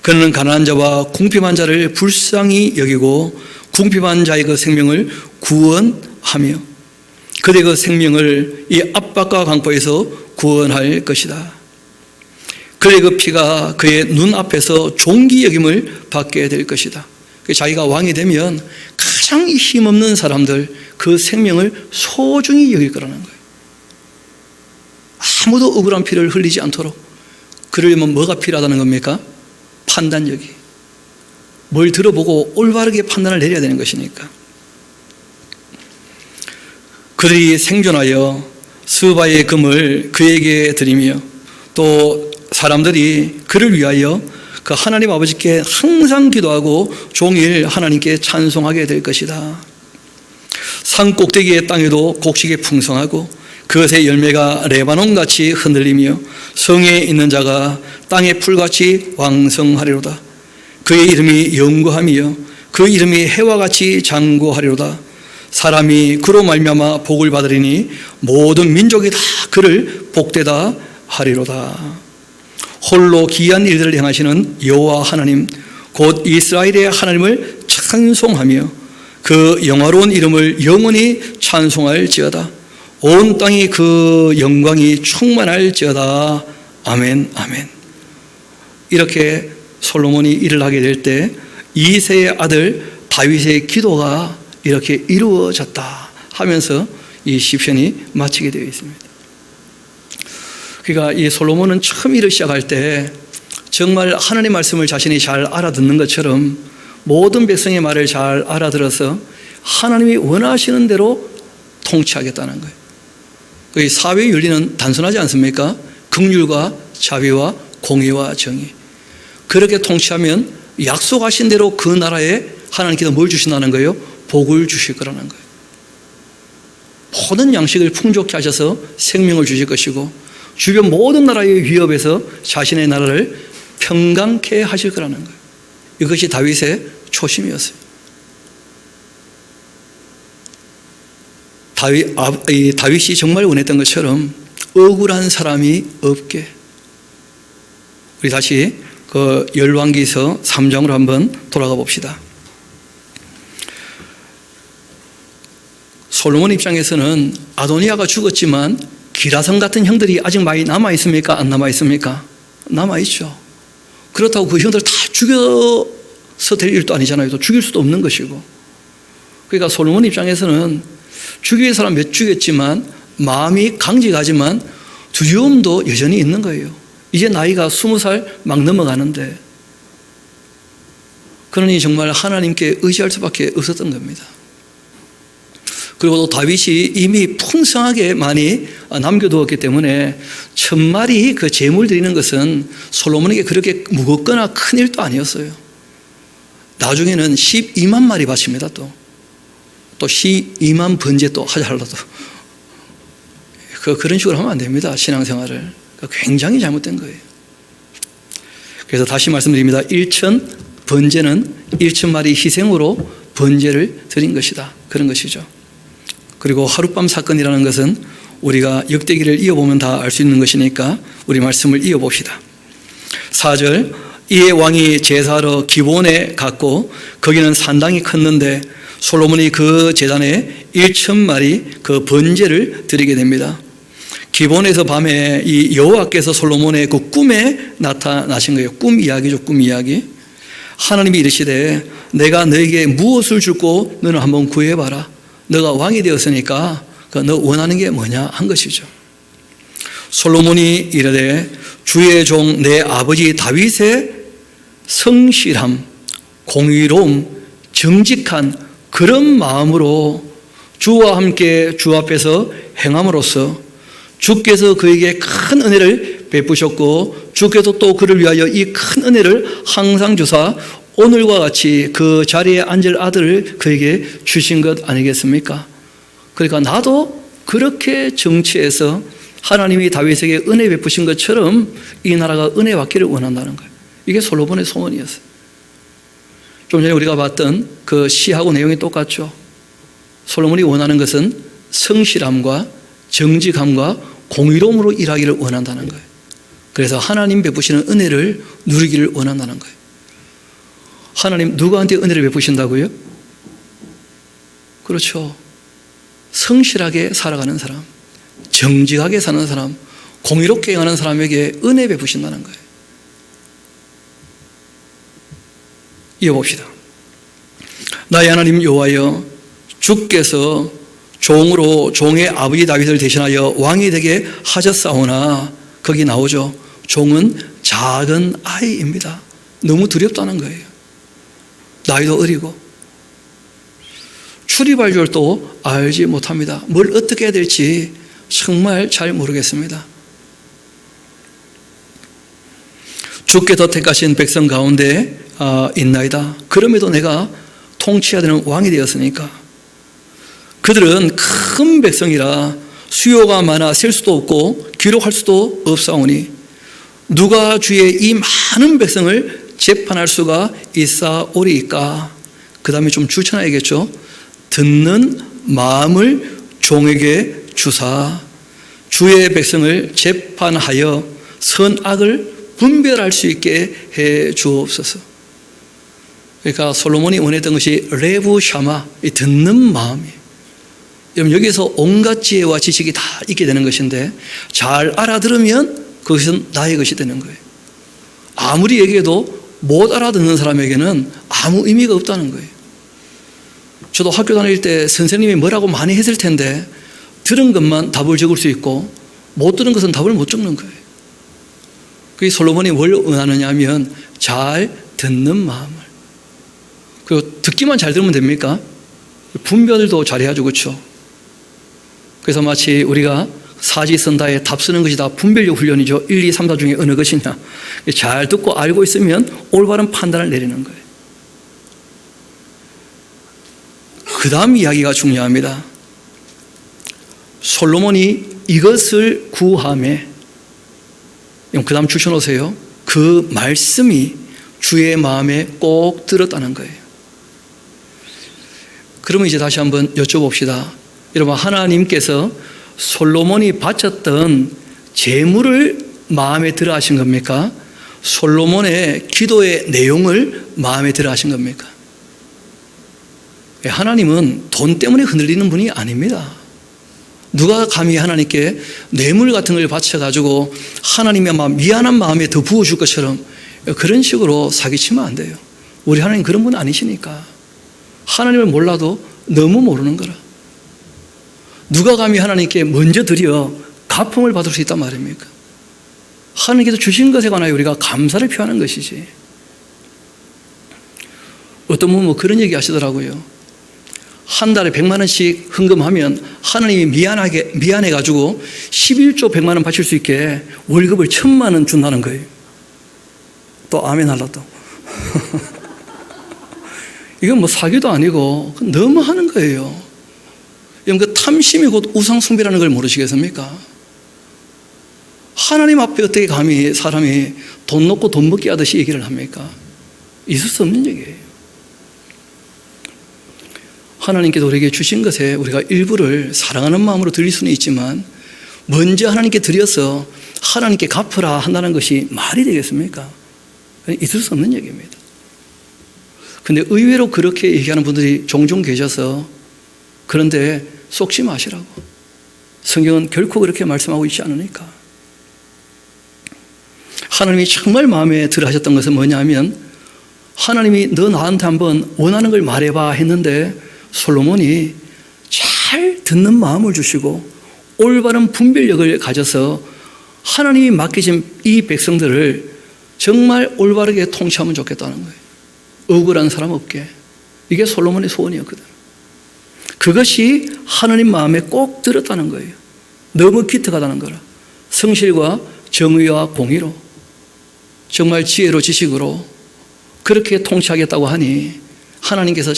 그는 가난한 자와 궁핍한 자를 불쌍히 여기고 궁핍한 자의 그 생명을 구원하며 그들의 그 생명을 이 압박과 강포에서 구원할 것이다. 그의 그 피가 그의 눈앞에서 존귀 여김을 받게 될 것이다. 자기가 왕이 되면 가장 힘없는 사람들 그 생명을 소중히 여길 거라는 거예요. 아무도 억울한 피를 흘리지 않도록. 그러려면 뭐가 필요하다는 겁니까? 판단력이. 뭘 들어보고 올바르게 판단을 내려야 되는 것이니까. 그들이 생존하여 스바의 금을 그에게 드리며 또 사람들이 그를 위하여 그 하나님 아버지께 항상 기도하고 종일 하나님께 찬송하게 될 것이다. 산 꼭대기의 땅에도 곡식이 풍성하고 그것의 열매가 레바논같이 흔들리며 성에 있는 자가 땅의 풀같이 왕성하리로다. 그의 이름이 영구하며 그 이름이 해와 같이 장구하리로다. 사람이 그로 말미암아 복을 받으리니 모든 민족이 다 그를 복되다 하리로다. 홀로 기이한 일들을 행하시는 여호와 하나님 곧 이스라엘의 하나님을 찬송하며 그 영화로운 이름을 영원히 찬송할지어다. 온 땅이 그 영광이 충만할지어다. 아멘 아멘. 이렇게 솔로몬이 일을 하게 될 때 이새의 아들 다윗의 기도가 이렇게 이루어졌다 하면서 이 시편이 마치게 되어 있습니다. 그러니까 이 솔로몬은 처음 일을 시작할 때 정말 하나님의 말씀을 자신이 잘 알아듣는 것처럼 모든 백성의 말을 잘 알아들어서 하나님이 원하시는 대로 통치하겠다는 거예요. 그 사회 윤리는 단순하지 않습니까? 긍휼과 자비와 공의와 정의. 그렇게 통치하면 약속하신 대로 그 나라에 하나님께서 뭘 주신다는 거예요? 복을 주실 거라는 거예요. 모든 양식을 풍족케 하셔서 생명을 주실 것이고 주변 모든 나라의 위협에서 자신의 나라를 평강케 하실 거라는 거예요. 이것이 다윗의 초심이었어요. 다윗이 정말 원했던 것처럼 억울한 사람이 없게. 우리 다시 그 열왕기서 3장으로 한번 돌아가 봅시다. 솔로몬 입장에서는 아도니아가 죽었지만 기라성 같은 형들이 아직 많이 남아있습니까? 안 남아있습니까? 남아있죠. 그렇다고 그 형들 다 죽여서 될 일도 아니잖아요. 또 죽일 수도 없는 것이고. 그러니까 솔로몬 입장에서는 죽일 사람 몇 죽였지만 마음이 강직하지만 두려움도 여전히 있는 거예요. 이제 나이가 20살 막 넘어가는데, 그러니 정말 하나님께 의지할 수밖에 없었던 겁니다. 그리고 또 다윗이 이미 풍성하게 많이 남겨두었기 때문에 1000마리 그 제물 드리는 것은 솔로몬에게 그렇게 무겁거나 큰 일도 아니었어요. 나중에는 12만 마리 바칩니다. 또 12만 번제 또 하자 하려도 그런 식으로 하면 안 됩니다. 신앙생활을. 굉장히 잘못된 거예요. 그래서 다시 말씀드립니다. 1000 번제는 1000마리 희생으로 번제를 드린 것이다. 그런 것이죠. 그리고 하룻밤 사건이라는 것은 우리가 역대기를 이어보면 다 알 수 있는 것이니까 우리 말씀을 이어봅시다. 4절, 이에 왕이 제사하러 기본에 갔고 거기는 산당이 컸는데 솔로몬이 그 제단에 1000마리 그 번제를 드리게 됩니다. 기본에서 밤에 이 여호와께서 솔로몬의 그 꿈에 나타나신 거예요. 꿈 이야기죠. 꿈 이야기. 하나님이 이르시되 내가 너에게 무엇을 주고 너는 한번 구해봐라. 너가 왕이 되었으니까 너 원하는 게 뭐냐 한 것이죠. 솔로몬이 이르되 주의 종 내 아버지 다윗의 성실함, 공의로움, 정직한 그런 마음으로 주와 함께 주 앞에서 행함으로써 주께서 그에게 큰 은혜를 베푸셨고 주께서 또 그를 위하여 이 큰 은혜를 항상 주사 오늘과 같이 그 자리에 앉을 아들을 그에게 주신 것 아니겠습니까? 그러니까 나도 그렇게 정치해서 하나님이 다윗에게 은혜 베푸신 것처럼 이 나라가 은혜 받기를 원한다는 거예요. 이게 솔로몬의 소원이었어요. 좀 전에 우리가 봤던 그 시하고 내용이 똑같죠. 솔로몬이 원하는 것은 성실함과 정직함과 공의로움으로 일하기를 원한다는 거예요. 그래서 하나님 베푸시는 은혜를 누리기를 원한다는 거예요. 하나님 누구한테 은혜를 베푸신다고요? 그렇죠. 성실하게 살아가는 사람, 정직하게 사는 사람, 공의롭게 행하는 사람에게 은혜 베푸신다는 거예요. 이어봅시다. 나의 하나님 여호와여, 주께서 종으로 종의 아버지 다윗을 대신하여 왕이 되게 하셨사오나, 거기 나오죠. 종은 작은 아이입니다. 너무 두렵다는 거예요. 나이도 어리고 출입할 줄도 알지 못합니다. 뭘 어떻게 해야 될지 정말 잘 모르겠습니다. 주께서 택하신 백성 가운데 있나이다. 그럼에도 내가 통치해야 되는 왕이 되었으니까. 그들은 큰 백성이라 수요가 많아 셀 수도 없고 기록할 수도 없사오니 누가 주의 이 많은 백성을 재판할 수가 있사오리이까. 그 다음에 좀 추천해야겠죠. 듣는 마음을 종에게 주사 주의 백성을 재판하여 선악을 분별할 수 있게 해 주옵소서. 그러니까 솔로몬이 원했던 것이 레부 샤마, 듣는 마음이에요. 여러분, 여기서 온갖 지혜와 지식이 다 있게 되는 것인데 잘 알아들으면 그것은 나의 것이 되는 거예요. 아무리 얘기해도 못 알아듣는 사람에게는 아무 의미가 없다는 거예요. 저도 학교 다닐 때 선생님이 뭐라고 많이 했을 텐데 들은 것만 답을 적을 수 있고 못 들은 것은 답을 못 적는 거예요. 그게 솔로몬이 뭘 원하느냐 하면 잘 듣는 마음을. 그리고 듣기만 잘 들으면 됩니까? 분별도 잘해야죠. 그렇죠? 그래서 마치 우리가 사지선다에 답 쓰는 것이 다 분별력 훈련이죠. 1, 2, 3, 4 중에 어느 것이냐. 잘 듣고 알고 있으면 올바른 판단을 내리는 거예요. 그 다음 이야기가 중요합니다. 솔로몬이 이것을 구하매, 그 다음 주셔놓으세요. 그 말씀이 주의 마음에 꼭 들었다는 거예요. 그러면 이제 다시 한번 여쭤봅시다. 여러분, 하나님께서 솔로몬이 바쳤던 재물을 마음에 들어 하신 겁니까? 솔로몬의 기도의 내용을 마음에 들어 하신 겁니까? 하나님은 돈 때문에 흔들리는 분이 아닙니다. 누가 감히 하나님께 뇌물 같은 걸 바쳐가지고 하나님의 미안한 마음에 더 부어줄 것처럼 그런 식으로 사기치면 안 돼요. 우리 하나님 그런 분 아니시니까. 하나님을 몰라도 너무 모르는 거라. 누가 감히 하나님께 먼저 드려 가품을 받을 수 있단 말입니까? 하나님께서 주신 것에 관하여 우리가 감사를 표하는 것이지. 어떤 분은 그런 얘기 하시더라고요. 한 달에 100만 원씩 헌금하면 하나님이 미안해가지고 11조 100만 원 바칠 수 있게 월급을 1000만 원 준다는 거예요. 또 아멘 할라 또. 이건 사기도 아니고 너무 하는 거예요. 그 탐심이 곧 우상숭배라는 걸 모르시겠습니까? 하나님 앞에 어떻게 감히 사람이 돈 놓고 돈 먹기 하듯이 얘기를 합니까? 있을 수 없는 얘기예요. 하나님께서 우리에게 주신 것에 우리가 일부를 사랑하는 마음으로 드릴 수는 있지만 먼저 하나님께 드려서 하나님께 갚으라 한다는 것이 말이 되겠습니까? 있을 수 없는 얘기입니다. 그런데 의외로 그렇게 얘기하는 분들이 종종 계셔서 그런데 속지 마시라고. 성경은 결코 그렇게 말씀하고 있지 않으니까. 하나님이 정말 마음에 들어 하셨던 것은 뭐냐면 하나님이 너 나한테 한번 원하는 걸 말해봐 했는데 솔로몬이 잘 듣는 마음을 주시고 올바른 분별력을 가져서 하나님이 맡기신 이 백성들을 정말 올바르게 통치하면 좋겠다는 거예요. 억울한 사람 없게. 이게 솔로몬의 소원이었거든. 그것이 하나님 마음에 꼭 들었다는 거예요. 너무 기특하다는 거라. 성실과 정의와 공의로 정말 지혜로 지식으로 그렇게 통치하겠다고 하니 하나님께서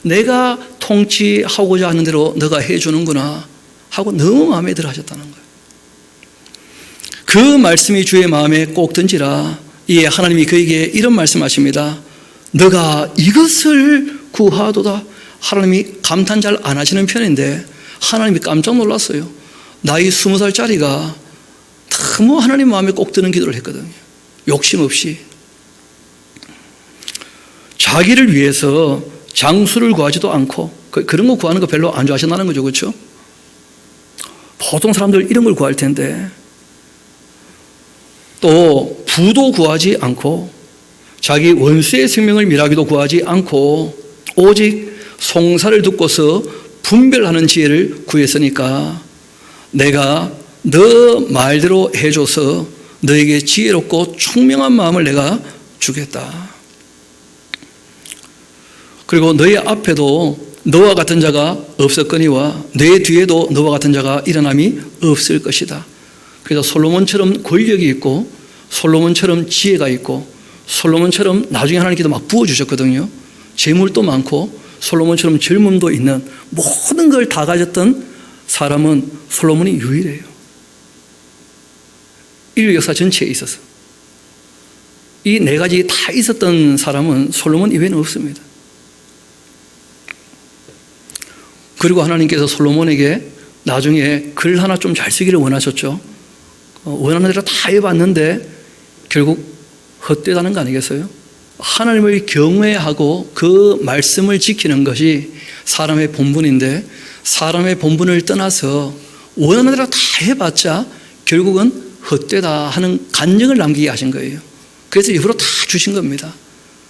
내가 통치하고자 하는 대로 너가 해주는구나 하고 너무 마음에 들어 하셨다는 거예요. 그 말씀이 주의 마음에 꼭 든지라. 이에 하나님이 그에게 이런 말씀하십니다. 너가 이것을 구하도다. 하나님이 감탄 잘 안 하시는 편인데 하나님이 깜짝 놀랐어요. 나이 20살짜리가 너무 하나님 마음에 꼭 드는 기도를 했거든요. 욕심 없이. 자기를 위해서 장수를 구하지도 않고 그런 거 구하는 거 별로 안 좋아하신다는 거죠. 그렇죠? 보통 사람들 이런 걸 구할 텐데 또 부도 구하지 않고 자기 원수의 생명을 멸하기도 구하지 않고 오직 송사를 듣고서 분별하는 지혜를 구했으니까 내가 너 말대로 해줘서 너에게 지혜롭고 총명한 마음을 내가 주겠다. 그리고 너의 앞에도 너와 같은 자가 없었거니와 너의 뒤에도 너와 같은 자가 일어남이 없을 것이다. 그래서 솔로몬처럼 권력이 있고 솔로몬처럼 지혜가 있고 솔로몬처럼 나중에 하나님께서 막 부어주셨거든요. 재물도 많고 솔로몬처럼 젊음도 있는 모든 걸 다 가졌던 사람은 솔로몬이 유일해요. 인류 역사 전체에 있어서 이 네 가지 다 있었던 사람은 솔로몬 이외에는 없습니다. 그리고 하나님께서 솔로몬에게 나중에 글 하나 좀 잘 쓰기를 원하셨죠. 원하는 대로 다 해봤는데 결국 헛되다는 거 아니겠어요? 하나님을 경외하고 그 말씀을 지키는 것이 사람의 본분인데 사람의 본분을 떠나서 원하는 대로 다 해봤자 결국은 헛되다 하는 간증을 남기게 하신 거예요. 그래서 일부러 다 주신 겁니다.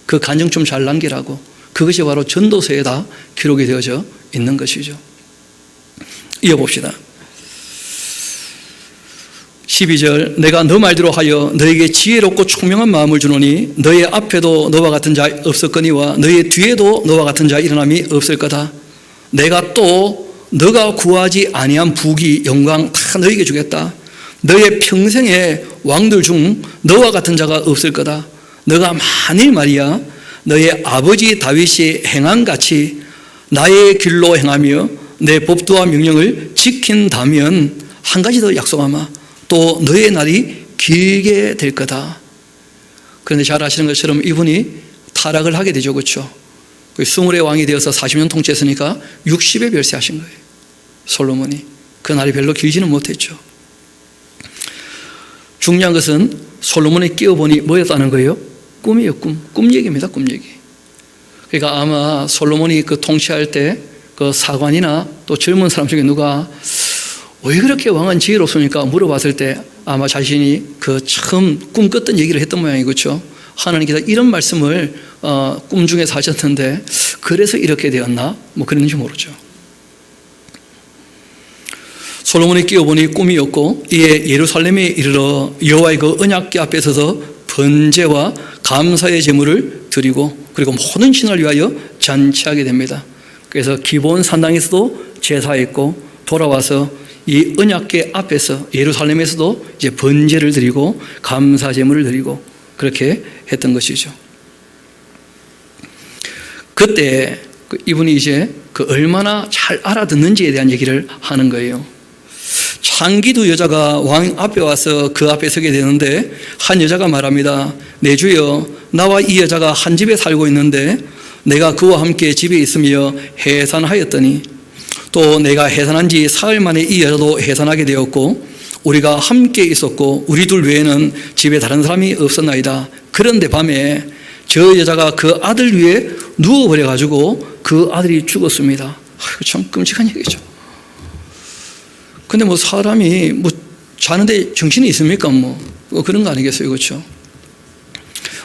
그 간증 좀 잘 남기라고. 그것이 바로 전도서에다 기록이 되어져 있는 것이죠. 이어봅시다. 12절 내가 너 말대로 하여 너에게 지혜롭고 총명한 마음을 주노니 너의 앞에도 너와 같은 자 없었거니와 너의 뒤에도 너와 같은 자 일어남이 없을 거다. 내가 또 너가 구하지 아니한 부귀 영광 다 너에게 주겠다. 너의 평생의 왕들 중 너와 같은 자가 없을 거다. 너가 만일 말이야 너의 아버지 다윗이 행한 같이 나의 길로 행하며 내 법도와 명령을 지킨다면 한 가지 더 약속하마. 또 너의 날이 길게 될 거다. 그런데 잘 아시는 것처럼 이분이 타락을 하게 되죠. 그렇죠? 스물의 왕이 되어서 40년 통치했으니까 60에 별세하신 거예요. 솔로몬이. 그 날이 별로 길지는 못했죠. 중요한 것은 솔로몬이 깨어보니 뭐였다는 거예요? 꿈이에요. 꿈 얘기입니다. 꿈 얘기. 그러니까 아마 솔로몬이 그 통치할 때 그 사관이나 또 젊은 사람 중에 누가 왜 그렇게 왕은 지혜롭습니까? 물어봤을 때 아마 자신이 그 처음 꿈꿨던 얘기를 했던 모양이고, 그렇죠? 하나님께서 이런 말씀을 꿈 중에서 하셨는데 그래서 이렇게 되었나? 뭐 그런지 모르죠. 솔로몬이 깨어보니 꿈이었고, 이에 예루살렘에 이르러 여호와의 그 언약궤 앞에 서서 번제와 감사의 제물을 드리고, 그리고 모든 신을 위하여 잔치하게 됩니다. 그래서 기본 산당에서도 제사했고, 돌아와서 이 언약궤 앞에서 예루살렘에서도 이제 번제를 드리고 감사 제물을 드리고 그렇게 했던 것이죠. 그때 이분이 이제 그 얼마나 잘 알아듣는지에 대한 얘기를 하는 거예요. 창기두 여자가 왕 앞에 와서 그 앞에 서게 되는데, 한 여자가 말합니다. 내 주여, 나와 이 여자가 한 집에 살고 있는데 내가 그와 함께 집에 있으며 해산하였더니, 또 내가 해산한 지 사흘 만에 이 여자도 해산하게 되었고, 우리가 함께 있었고 우리 둘 외에는 집에 다른 사람이 없었나이다. 그런데 밤에 저 여자가 그 아들 위에 누워버려가지고 그 아들이 죽었습니다. 아이고, 참 끔찍한 얘기죠. 근데 뭐 사람이 뭐 자는데 정신이 있습니까? 뭐 그런 거 아니겠어요, 그렇죠?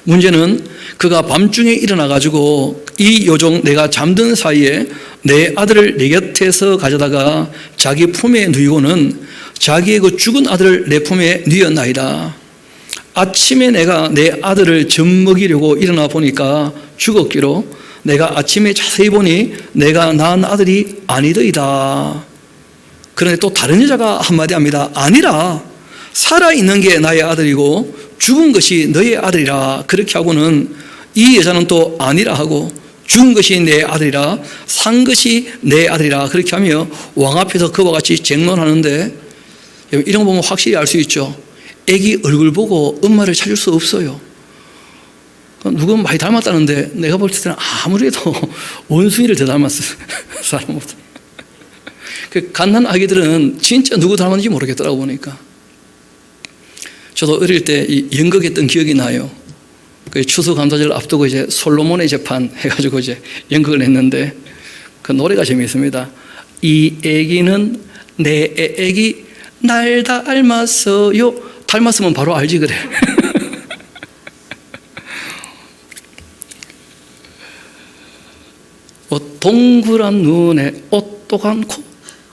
문제는 그가 밤중에 일어나가지고 이 요종 내가 잠든 사이에 내 아들을 내 곁에서 가져다가 자기 품에 누이고는 자기의 그 죽은 아들을 내 품에 누였나이다. 아침에 내가 내 아들을 젖먹이려고 일어나 보니까 죽었기로 내가 아침에 자세히 보니 내가 낳은 아들이 아니더이다. 그런데 또 다른 여자가 한마디 합니다. 아니라 살아있는 게 나의 아들이고 죽은 것이 너의 아들이라. 그렇게 하고는 이 여자는 또 아니라 하고, 죽은 것이 내 아들이라 산 것이 내 아들이라 그렇게 하며 왕 앞에서 그와 같이 쟁론하는데, 이런 거 보면 확실히 알 수 있죠. 애기 얼굴 보고 엄마를 찾을 수 없어요. 누군 많이 닮았다는데 내가 볼 때는 아무래도 원숭이를 더 닮았어요, 사람보다. 그 갓난 아기들은 진짜 누구 닮았는지 모르겠더라고 보니까. 저도 어릴 때 연극했던 기억이 나요. 그 추수감사절 앞두고 이제 솔로몬의 재판 해가지고 이제 연극을 했는데, 그 노래가 재미있습니다. 이 애기는 내 애기 날 닮았어요. 닮았으면 바로 알지 그래. 동그란 눈에 오똑한 코,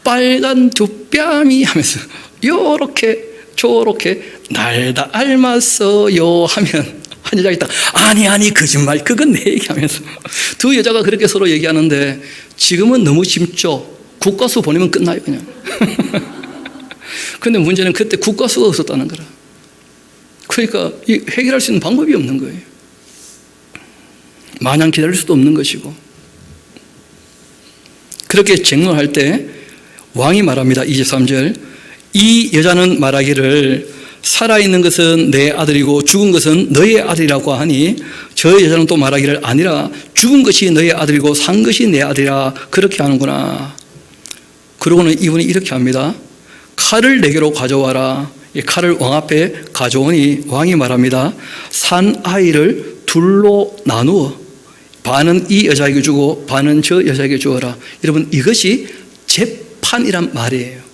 빨간 두 뺨이 하면서 요렇게 저렇게 날 닮았어요 하면 한 여자가 있다. 아니 거짓말, 그건 내 얘기하면서 두 여자가 그렇게 서로 얘기하는데, 지금은 너무 쉽죠. 국가수 보내면 끝나요 그냥. 근데 문제는 그때 국가수가 없었다는 거라. 그러니까 해결할 수 있는 방법이 없는 거예요. 마냥 기다릴 수도 없는 것이고. 그렇게 쟁론할 때 왕이 말합니다. 23절, 이 여자는 말하기를 살아있는 것은 내 아들이고 죽은 것은 너의 아들이라고 하니, 저 여자는 또 말하기를 아니라 죽은 것이 너의 아들이고 산 것이 내 아들이라 그렇게 하는구나. 그러고는 이분이 이렇게 합니다. 칼을 내게로 가져와라. 이 칼을 왕 앞에 가져오니 왕이 말합니다. 산 아이를 둘로 나누어 반은 이 여자에게 주고 반은 저 여자에게 주어라. 여러분, 이것이 재판이란 말이에요.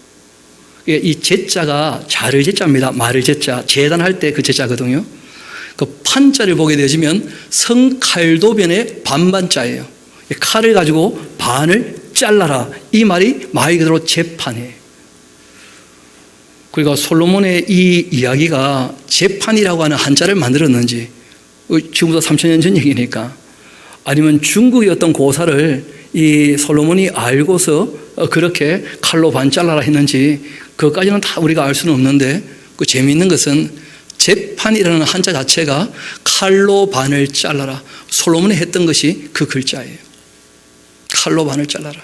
이 제자가 자를 제자입니다. 말을 제자, 재단할 때 그 제자거든요. 그 판자를 보게 되어지면 성칼도변의 반반자예요. 칼을 가지고 반을 잘라라. 이 말이 말 그대로 재판이에요. 그러니까 솔로몬의 이 이야기가 재판이라고 하는 한자를 만들었는지, 지금부터 3000년 전 얘기니까, 아니면 중국의 어떤 고사를 이 솔로몬이 알고서 그렇게 칼로 반 잘라라 했는지, 그것까지는 다 우리가 알 수는 없는데, 그 재미있는 것은 재판이라는 한자 자체가 칼로 반을 잘라라, 솔로몬이 했던 것이 그 글자예요. 칼로 반을 잘라라.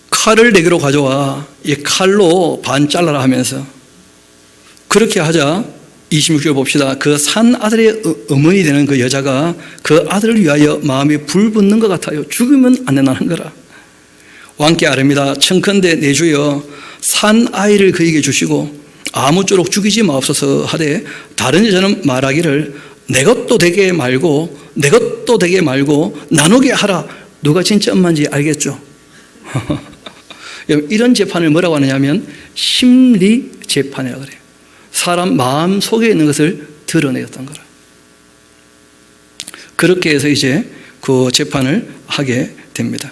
칼을 내게로 가져와 이 칼로 반 잘라라 하면서, 그렇게 하자 26절 봅시다. 그 산 아들의 어머니 되는 그 여자가 그 아들을 위하여 마음이 불붙는 것 같아요. 죽으면 안 된다는 거라. 왕께 아뢰니다. 청컨대 내 주여 산 아이를 그에게 주시고 아무쪼록 죽이지 마옵소서 하되 다른 여자는 말하기를 내 것도 되게 말고 내 것도 되게 말고 나누게 하라. 누가 진짜 엄마인지 알겠죠? 이런 재판을 뭐라고 하느냐면 심리 재판이라고 그래요. 사람 마음 속에 있는 것을 드러내었던 거라. 그렇게 해서 이제 그 재판을 하게 됩니다.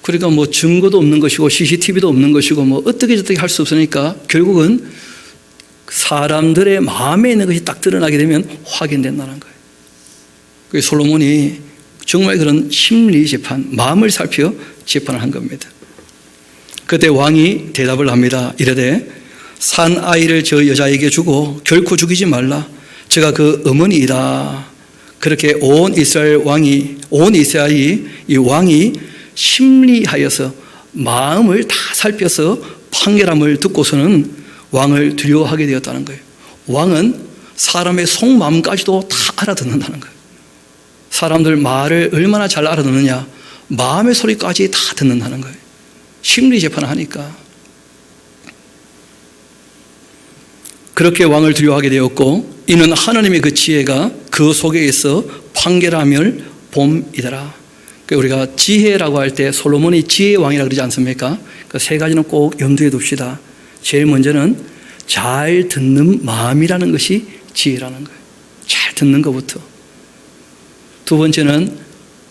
그러니까 뭐 증거도 없는 것이고 CCTV도 없는 것이고 뭐 어떻게 저떻게 할 수 없으니까 결국은 사람들의 마음에 있는 것이 딱 드러나게 되면 확인된다는 거예요. 그래서 솔로몬이 정말 그런 심리 재판, 마음을 살펴 재판을 한 겁니다. 그때 왕이 대답을 합니다. 이르되 산 아이를 저 여자에게 주고 결코 죽이지 말라. 제가 그 어머니이다. 그렇게 온 이스라엘이 이 왕이 심리하여서 마음을 다 살펴서 판결함을 듣고서는 왕을 두려워하게 되었다는 거예요. 왕은 사람의 속마음까지도 다 알아듣는다는 거예요. 사람들 말을 얼마나 잘 알아듣느냐, 마음의 소리까지 다 듣는다는 거예요. 심리 재판을 하니까. 그렇게 왕을 두려워하게 되었고 이는 하나님의 그 지혜가 그 속에 있어 판결함을 봄이더라. 우리가 지혜라고 할 때 솔로몬이 지혜의 왕이라고 그러지 않습니까? 그 세 가지는 꼭 염두에 둡시다. 제일 먼저는 잘 듣는 마음이라는 것이 지혜라는 거예요. 잘 듣는 것부터. 두 번째는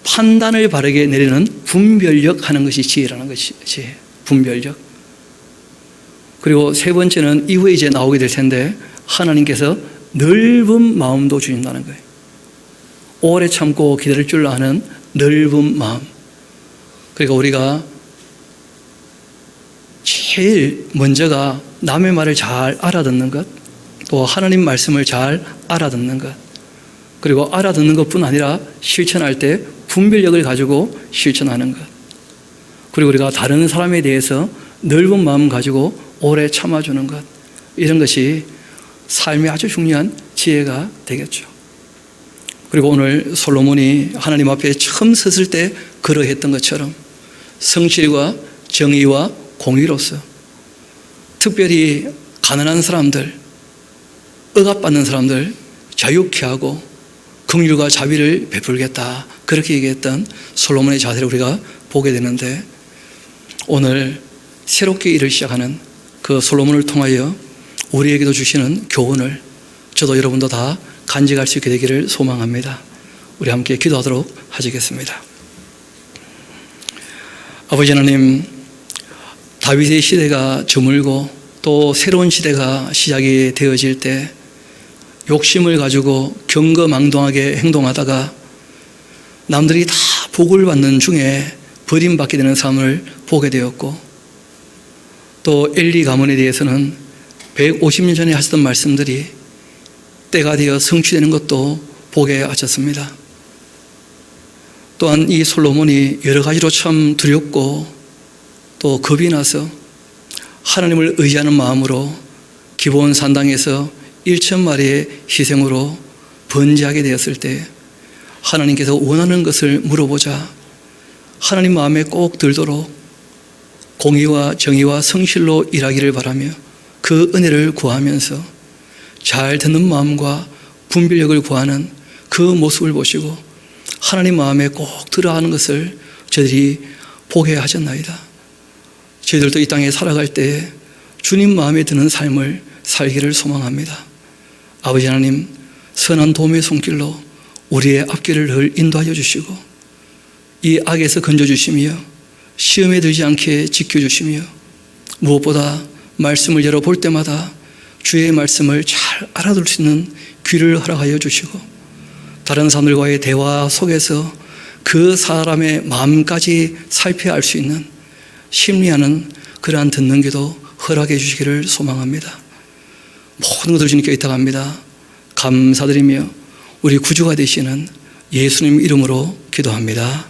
판단을 바르게 내리는 분별력 하는 것이 지혜라는 것이 지혜. 분별력. 그리고 세 번째는 이후에 이제 나오게 될 텐데 하나님께서 넓은 마음도 주신다는 거예요. 오래 참고 기다릴 줄 아는 넓은 마음. 그러니까 우리가 제일 먼저가 남의 말을 잘 알아듣는 것, 또 하나님 말씀을 잘 알아듣는 것, 그리고 알아듣는 것뿐 아니라 실천할 때 분별력을 가지고 실천하는 것, 그리고 우리가 다른 사람에 대해서 넓은 마음 가지고 오래 참아주는 것, 이런 것이 삶에 아주 중요한 지혜가 되겠죠. 그리고 오늘 솔로몬이 하나님 앞에 처음 섰을 때 그러했던 것처럼 성실과 정의와 공의로서 특별히 가난한 사람들, 억압받는 사람들 자유케 하고 긍휼과 자비를 베풀겠다, 그렇게 얘기했던 솔로몬의 자세를 우리가 보게 되는데, 오늘 새롭게 일을 시작하는 그 솔로몬을 통하여 우리에게도 주시는 교훈을 저도 여러분도 다 간직할 수 있게 되기를 소망합니다. 우리 함께 기도하도록 하시겠습니다. 아버지 하나님, 다윗의 시대가 저물고 또 새로운 시대가 시작이 되어질 때 욕심을 가지고 경거망동하게 행동하다가 남들이 다 복을 받는 중에 버림받게 되는 삶을 보게 되었고, 또 엘리 가문에 대해서는 150년 전에 하셨던 말씀들이 때가 되어 성취되는 것도 보게 하셨습니다. 또한 이 솔로몬이 여러 가지로 참 두렵고 또 겁이 나서 하나님을 의지하는 마음으로 기브온 산당에서 1,000마리의 희생으로 번제하게 되었을 때 하나님께서 원하는 것을 물어보자 하나님 마음에 꼭 들도록 공의와 정의와 성실로 일하기를 바라며 그 은혜를 구하면서 잘 듣는 마음과 분별력을 구하는 그 모습을 보시고 하나님 마음에 꼭 들어가는 것을 저희들이 보게 하셨나이다. 저희들도 이 땅에 살아갈 때 주님 마음에 드는 삶을 살기를 소망합니다. 아버지 하나님, 선한 도움의 손길로 우리의 앞길을 늘 인도하여 주시고 이 악에서 건져주시며 시험에 들지 않게 지켜주시며 무엇보다 말씀을 열어볼 때마다 주의 말씀을 잘 알아둘 수 있는 귀를 허락하여 주시고 다른 사람들과의 대화 속에서 그 사람의 마음까지 살펴야 할 수 있는 심리하는 그러한 듣는 귀도 허락해 주시기를 소망합니다. 모든 것을 주님께 의탁합니다. 감사드리며 우리 구주가 되시는 예수님 이름으로 기도합니다.